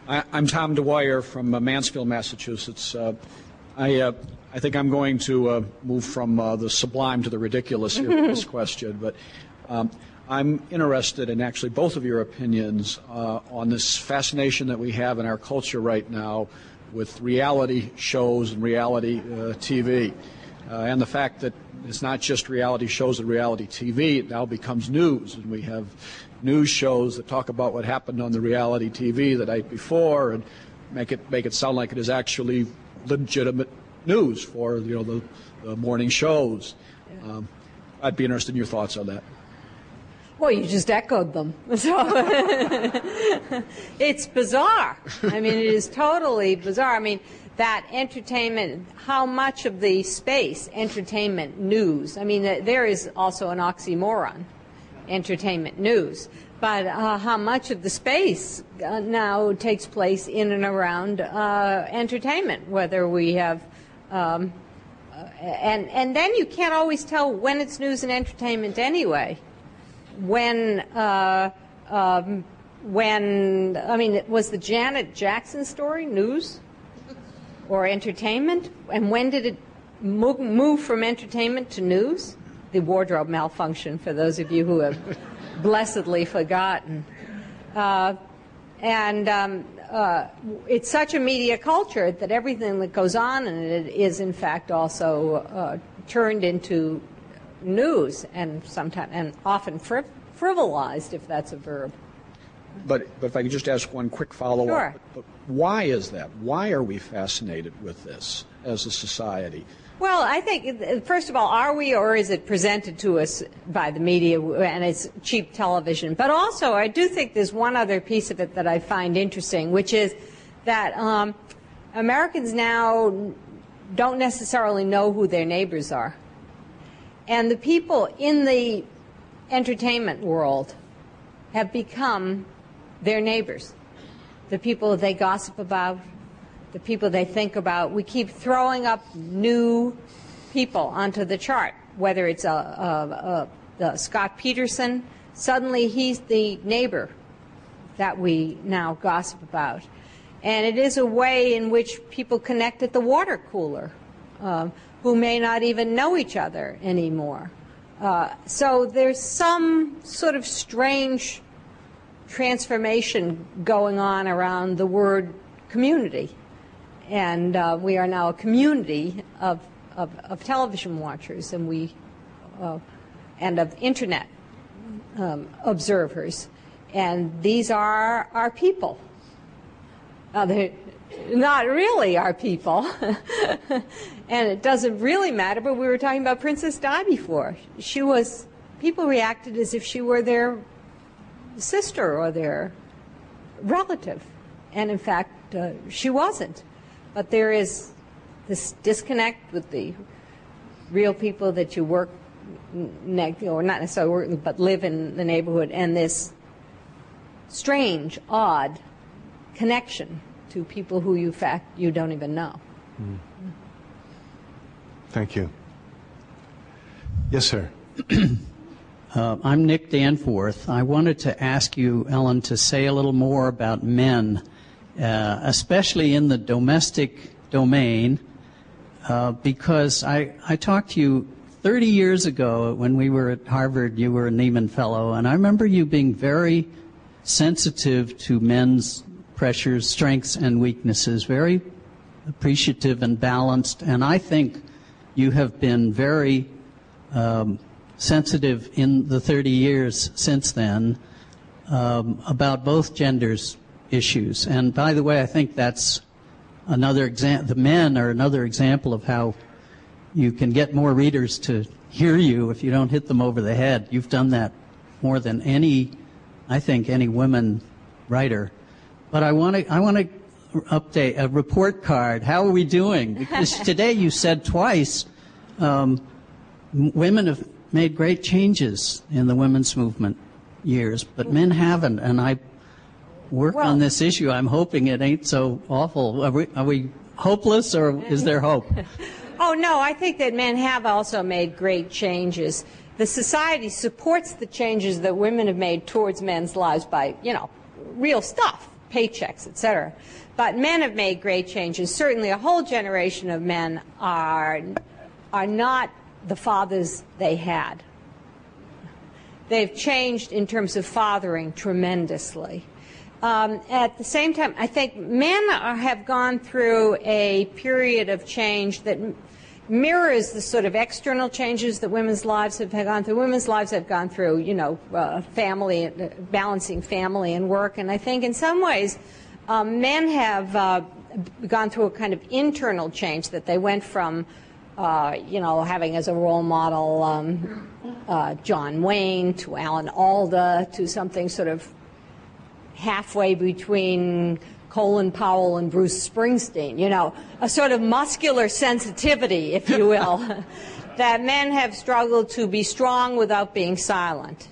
I'm Tom Dwyer from Mansfield, Massachusetts. I think I'm going to move from the sublime to the ridiculous here with this question, but I'm interested in actually both of your opinions on this fascination that we have in our culture right now with reality shows and reality TV, and the fact that it's not just reality shows and reality TV, it now becomes news, and we have news shows that talk about what happened on the reality TV the night before, and make it sound like it is actually legitimate news for the morning shows. I'd be interested in your thoughts on that. Well, you just echoed them. So it's bizarre. I mean, it is totally bizarre. I mean, that entertainment, how much of the space, entertainment, news, I mean, there is also an oxymoron, entertainment, news, but how much of the space now takes place in and around entertainment, whether we have, and then you can't always tell when it's news and entertainment anyway. When, I mean, was the Janet Jackson story news or entertainment? And when did it move from entertainment to news? The wardrobe malfunction, for those of you who have blessedly forgotten. It's such a media culture that everything that goes on in it is, in fact, also turned into news, and sometimes, and often frivolized, if that's a verb. But if I could just ask one quick follow-up. Sure. But why is that? Why are we fascinated with this as a society? Well, I think, first of all, are we, or is it presented to us by the media and it's cheap television? But also, I do think there's one other piece of it that I find interesting, which is that Americans now don't necessarily know who their neighbors are. And the people in the entertainment world have become their neighbors, the people they gossip about, the people they think about. We keep throwing up new people onto the chart, whether it's Scott Peterson. Suddenly he's the neighbor that we now gossip about. And it is a way in which people connect at the water cooler, who may not even know each other anymore. So there's some sort of strange transformation going on around the word community. And we are now a community of television watchers, and and of internet observers. And these are our people. They're not really our people. And it doesn't really matter, but we were talking about Princess Di before. People reacted as if she were their sister or their relative. And in fact, she wasn't. But there is this disconnect with the real people that you work next, or not necessarily work, but live in the neighborhood, and this strange, odd connection to people who, in fact, you don't even know. Mm. Thank you. Yes, sir. I'm Nick Danforth. I wanted to ask you, Ellen, to say a little more about men, especially in the domestic domain, because I talked to you 30 years ago when we were at Harvard. You were a Nieman Fellow, and I remember you being very sensitive to men's pressures, strengths, and weaknesses, very appreciative and balanced, and I think you have been very sensitive in the 30 years since then about both genders' issues. And by the way, I think that's another example. The men are another example of how you can get more readers to hear you if you don't hit them over the head. You've done that more than any women writer. But I want to update a report card. How are we doing? Because today you said twice women have made great changes in the women's movement years, but men haven't. And I work on this issue. I'm hoping it ain't so awful. Are we hopeless, or is there hope? Oh, no, I think that men have also made great changes. The society supports the changes that women have made towards men's lives by, real stuff, paychecks, etc. But men have made great changes. Certainly a whole generation of men are not the fathers they had. They've changed in terms of fathering tremendously. At the same time, I think men have gone through a period of change that mirrors the sort of external changes that women's lives have gone through. Women's lives have gone through, family, balancing family and work. And I think in some ways Men have gone through a kind of internal change, that they went from, having as a role model John Wayne to Alan Alda to something sort of halfway between Colin Powell and Bruce Springsteen, a sort of muscular sensitivity, if you will, that men have struggled to be strong without being silent.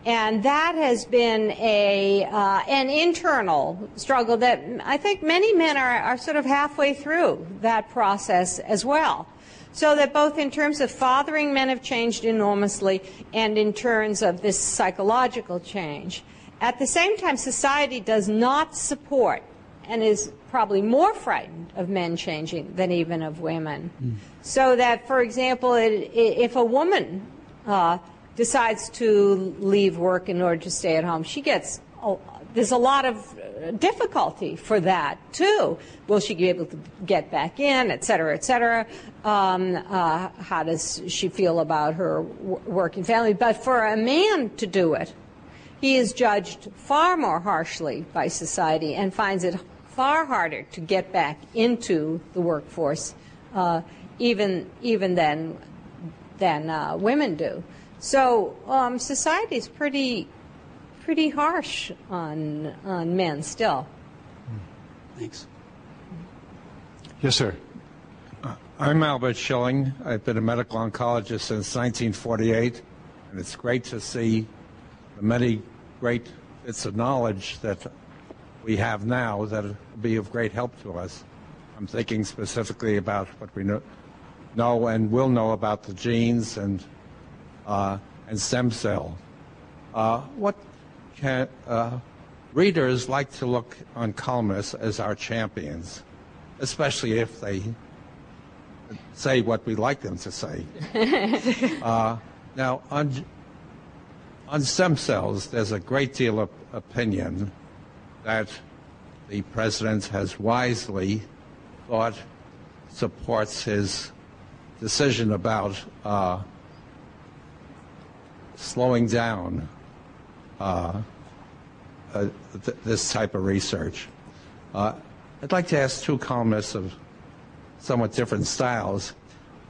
And that has been an internal struggle that I think many men are sort of halfway through that process as well. So that both in terms of fathering, men have changed enormously, and in terms of this psychological change. At the same time, society does not support and is probably more frightened of men changing than even of women. So that, for example, if a woman decides to leave work in order to stay at home, there's a lot of difficulty for that too. Will she be able to get back in, et cetera, et cetera? How does she feel about her work and family? But for a man to do it, he is judged far more harshly by society and finds it far harder to get back into the workforce, even than women do. So society is pretty harsh on men still. Thanks. Yes, sir. I'm Albert Schilling. I've been a medical oncologist since 1948, and it's great to see the many great bits of knowledge that we have now that will be of great help to us. I'm thinking specifically about what we know and will know about the genes and stem cell. What can readers like to look on columnists as our champions, especially if they say what we like them to say. Now, on stem cells, there's a great deal of opinion that the president has wisely thought supports his decision about slowing down this type of research. I'd like to ask two columnists of somewhat different styles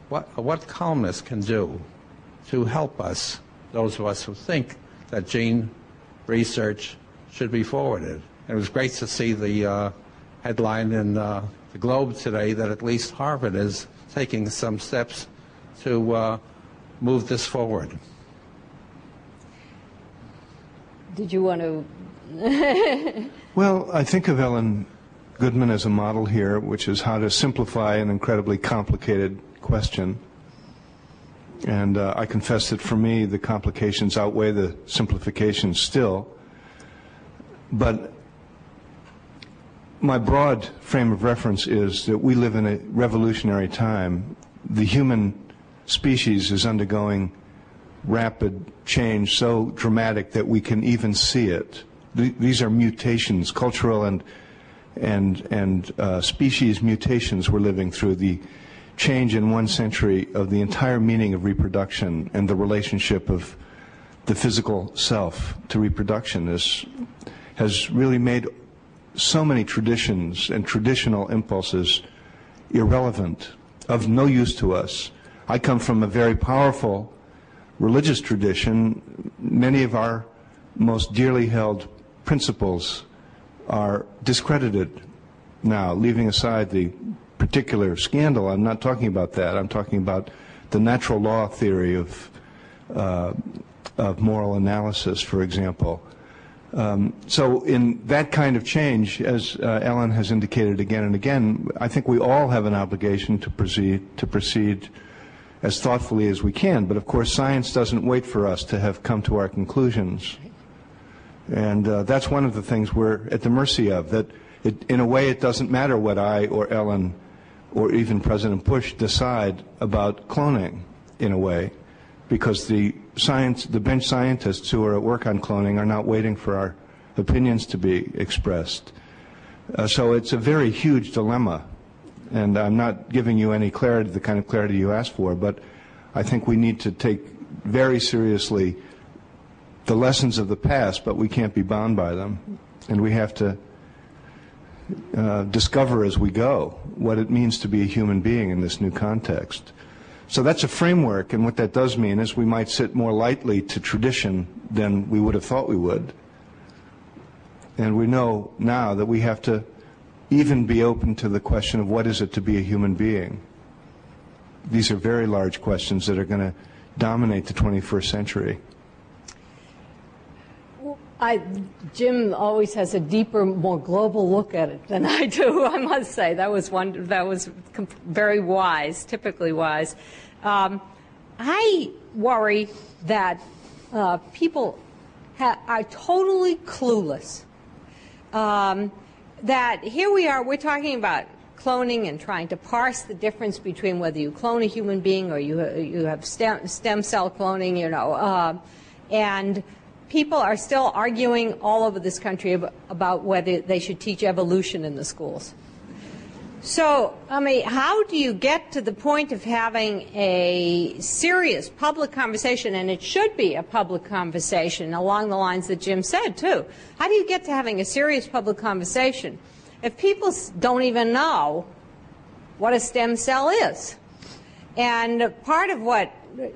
what columnists can do to help us, those of us who think that gene research should be forwarded. And it was great to see the headline in the Globe today that at least Harvard is taking some steps to move this forward. Did you want to? Well, I think of Ellen Goodman as a model here, which is how to simplify an incredibly complicated question. And I confess that for me, the complications outweigh the simplifications still. But my broad frame of reference is that we live in a revolutionary time. The human species is undergoing rapid change, so dramatic that we can even see it. These are mutations, cultural and species mutations we're living through. The change in 1 century of the entire meaning of reproduction and the relationship of the physical self to reproduction has really made so many traditions and traditional impulses irrelevant, of no use to us. I come from a very powerful religious tradition. Many of our most dearly held principles are discredited now, leaving aside the particular scandal. I'm not talking about that. I'm talking about the natural law theory of moral analysis, for example. So in that kind of change, as Ellen has indicated again and again, I think we all have an obligation to proceed as thoughtfully as we can. But of course, science doesn't wait for us to have come to our conclusions. And that's one of the things we're at the mercy of, that in a way it doesn't matter what I or Ellen or even President Bush decide about cloning, in a way, because the bench scientists who are at work on cloning are not waiting for our opinions to be expressed. So it's a very huge dilemma, and I'm not giving you any clarity, the kind of clarity you asked for, but I think we need to take very seriously the lessons of the past, but we can't be bound by them, and we have to discover as we go what it means to be a human being in this new context. So that's a framework, and what that does mean is we might sit more lightly to tradition than we would have thought we would. And we know now that we have to even be open to the question of what is it to be a human being. These are very large questions that are going to dominate the 21st century. Jim always has a deeper, more global look at it than I do, I must say. That was very wise, typically wise. I worry that people are totally clueless. That here we are, we're talking about cloning and trying to parse the difference between whether you clone a human being or you have stem cell cloning, and people are still arguing all over this country about whether they should teach evolution in the schools. So, I mean, how do you get to the point of having a serious public conversation, and it should be a public conversation along the lines that Jim said, too. How do you get to having a serious public conversation if people don't even know what a stem cell is? And part of what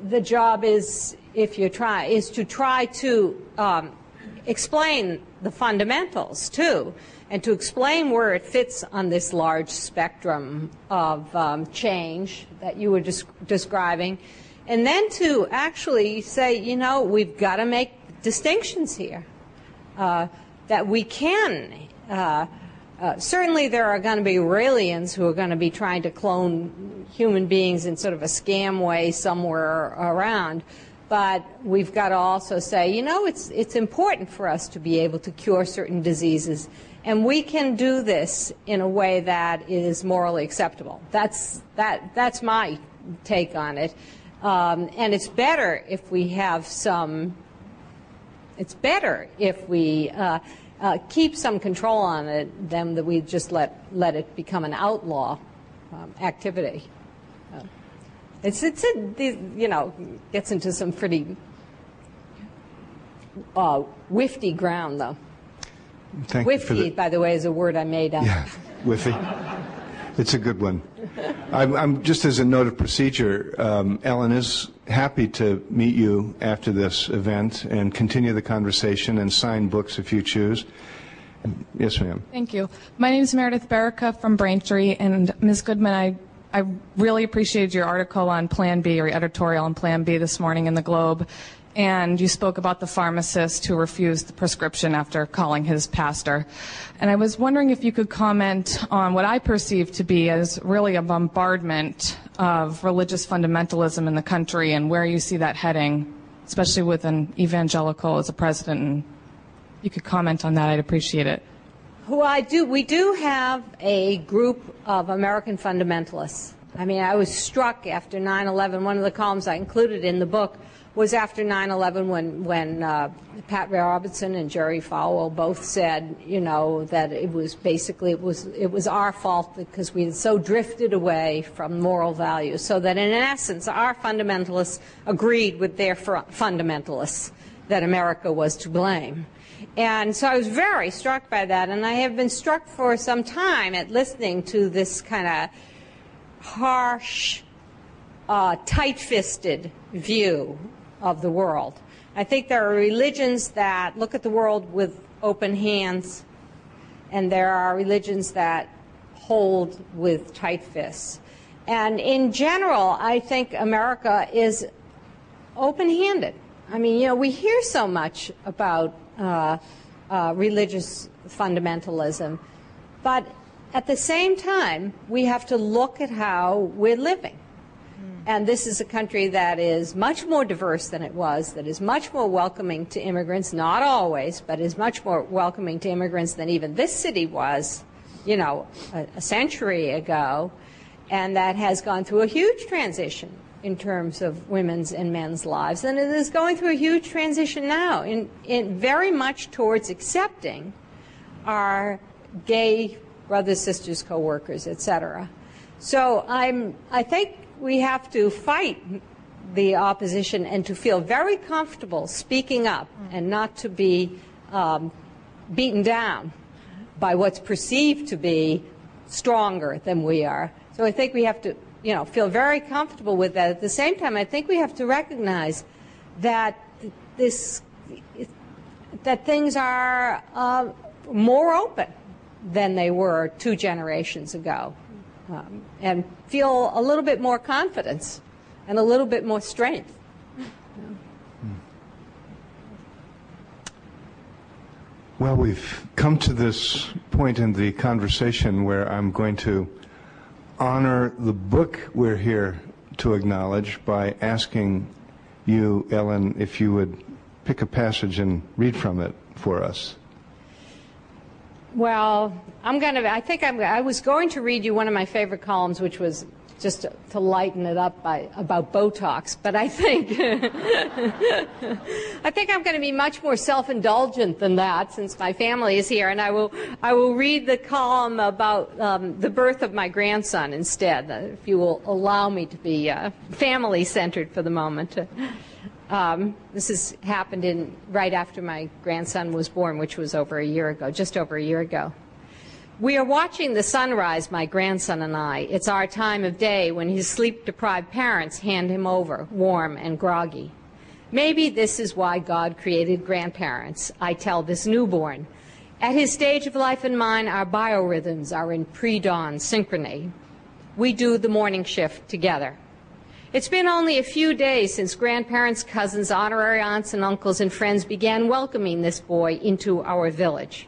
the job is, is to try to explain the fundamentals, too, and to explain where it fits on this large spectrum of change that you were describing, and then to actually say, we've got to make distinctions here, that we can. Certainly there are going to be aliens who are going to be trying to clone human beings in sort of a scam way somewhere around. But we've got to also say, it's important for us to be able to cure certain diseases. And we can do this in a way that is morally acceptable. That's my take on it. And it's better if we have some, it's better if we keep some control on it than that we just let it become an outlaw activity. Gets into some pretty whiffy ground, though. Whiffy, by the way, is a word I made up. Yeah, whiffy. It's a good one. I'm just as a note of procedure, Ellen is happy to meet you after this event and continue the conversation and sign books if you choose. Yes, ma'am. Thank you. My name is Meredith Barrica from Braintree, and Ms. Goodman, I really appreciated your article on Plan B, or your editorial on Plan B this morning in the Globe. And you spoke about the pharmacist who refused the prescription after calling his pastor. And I was wondering if you could comment on what I perceive to be as really a bombardment of religious fundamentalism in the country and where you see that heading, especially with an evangelical as a president. And you could comment on that, I'd appreciate it. Well, we do have a group of American fundamentalists. I mean, I was struck after 9/11. One of the columns I included in the book was after 9/11 when Pat Robertson and Jerry Falwell both said, that it was basically it was our fault because we had so drifted away from moral values. So that in essence, our fundamentalists agreed with their fundamentalists that America was to blame. And so I was very struck by that, and I have been struck for some time at listening to this kind of harsh, tight-fisted view of the world. I think there are religions that look at the world with open hands, and there are religions that hold with tight fists. And in general, I think America is open-handed. I mean, we hear so much about religious fundamentalism, but at the same time, we have to look at how we're living. And this is a country that is much more diverse than it was, that is much more welcoming to immigrants, not always, but is much more welcoming to immigrants than even this city was, a century ago, and that has gone through a huge transition in terms of women's and men's lives. And it is going through a huge transition now, in very much towards accepting our gay brothers, sisters, co-workers, etc. So I think we have to fight the opposition and to feel very comfortable speaking up and not to be beaten down by what's perceived to be stronger than we are. So I think we have to, feel very comfortable with that. At the same time, I think we have to recognize that that things are more open than they were 2 generations ago, and feel a little bit more confidence and a little bit more strength. Well, we've come to this point in the conversation where I'm going to honor the book we're here to acknowledge by asking you, Ellen, if you would pick a passage and read from it for us. Well, I was going to read you one of my favorite columns, which was just to lighten it up about Botox, but I think I'm going to be much more self-indulgent than that, since my family is here, and I will read the column about the birth of my grandson instead, if you will allow me to be family-centered for the moment. This has happened right after my grandson was born, which was just over a year ago. We are watching the sunrise, my grandson and I. It's our time of day when his sleep-deprived parents hand him over, warm and groggy. Maybe this is why God created grandparents, I tell this newborn. At his stage of life and mine, our biorhythms are in pre-dawn synchrony. We do the morning shift together. It's been only a few days since grandparents, cousins, honorary aunts and uncles and friends began welcoming this boy into our village.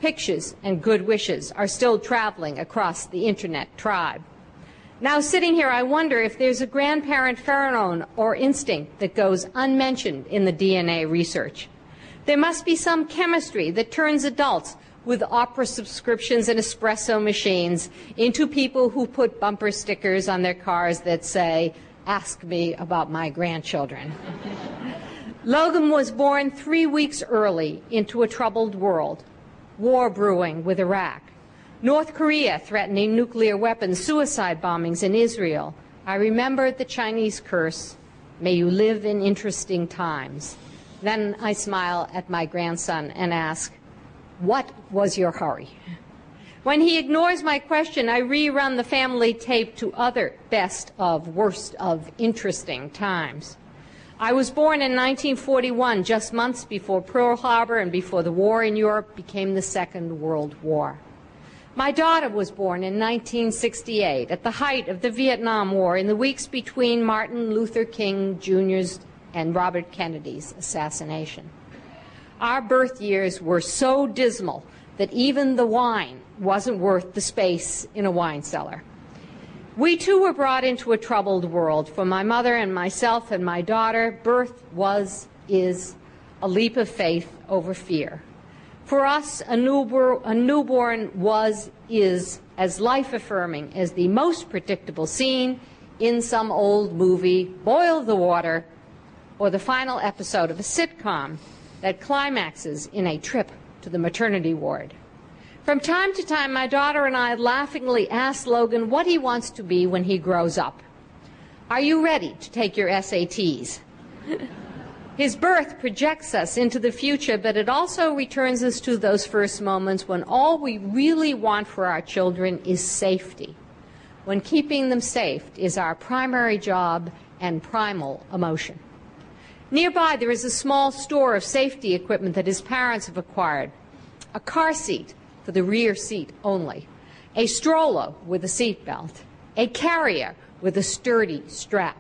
Pictures and good wishes are still traveling across the internet tribe. Now sitting here, I wonder if there's a grandparent pheromone or instinct that goes unmentioned in the DNA research. There must be some chemistry that turns adults with opera subscriptions and espresso machines into people who put bumper stickers on their cars that say, "Ask me about my grandchildren." Logan was born 3 weeks early into a troubled world. War brewing with Iraq, North Korea threatening nuclear weapons, suicide bombings in Israel. I remembered the Chinese curse, "May you live in interesting times." Then I smile at my grandson and ask, "What was your hurry?" When he ignores my question, I rerun the family tape to other best of, worst of, interesting times. I was born in 1941, just months before Pearl Harbor and before the war in Europe became the Second World War. My daughter was born in 1968, at the height of the Vietnam War, in the weeks between Martin Luther King Jr.'s and Robert Kennedy's assassination. Our birth years were so dismal that even the wine wasn't worth the space in a wine cellar. We too were brought into a troubled world. For my mother and myself and my daughter, birth is a leap of faith over fear. For us, a newborn is as life-affirming as the most predictable scene in some old movie, Boil the Water, or the final episode of a sitcom that climaxes in a trip to the maternity ward. From time to time, my daughter and I laughingly ask Logan what he wants to be when he grows up. Are you ready to take your SATs? His birth projects us into the future, but it also returns us to those first moments when all we really want for our children is safety, when keeping them safe is our primary job and primal emotion. Nearby, there is a small store of safety equipment that his parents have acquired. A car seat for the rear seat only, a stroller with a seat belt, a carrier with a sturdy strap,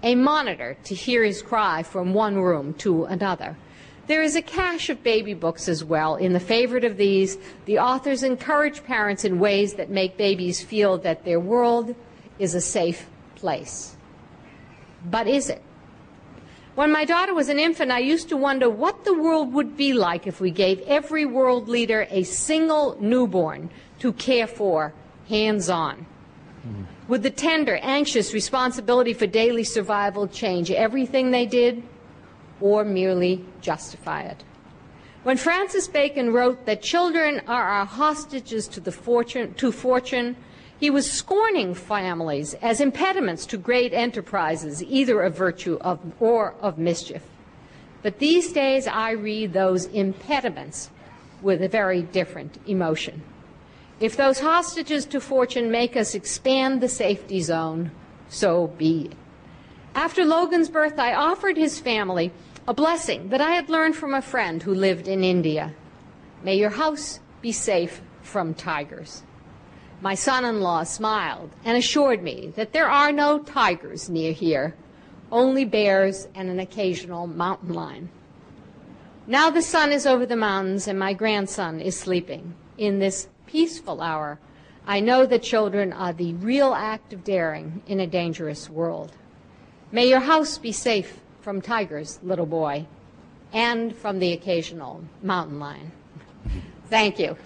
a monitor to hear his cry from one room to another. There is a cache of baby books as well. In the favorite of these, the authors encourage parents in ways that make babies feel that their world is a safe place. But is it? When my daughter was an infant, I used to wonder what the world would be like if we gave every world leader a single newborn to care for, hands-on. Would the tender, anxious responsibility for daily survival change everything they did, or merely justify it? When Francis Bacon wrote that children are our hostages to fortune, he was scorning families as impediments to great enterprises, either of virtue or of mischief. But these days I read those impediments with a very different emotion. If those hostages to fortune make us expand the safety zone, so be it. After Logan's birth, I offered his family a blessing that I had learned from a friend who lived in India. May your house be safe from tigers. My son-in-law smiled and assured me that there are no tigers near here, only bears and an occasional mountain lion. Now the sun is over the mountains and my grandson is sleeping. In this peaceful hour, I know that children are the real act of daring in a dangerous world. May your house be safe from tigers, little boy, and from the occasional mountain lion. Thank you.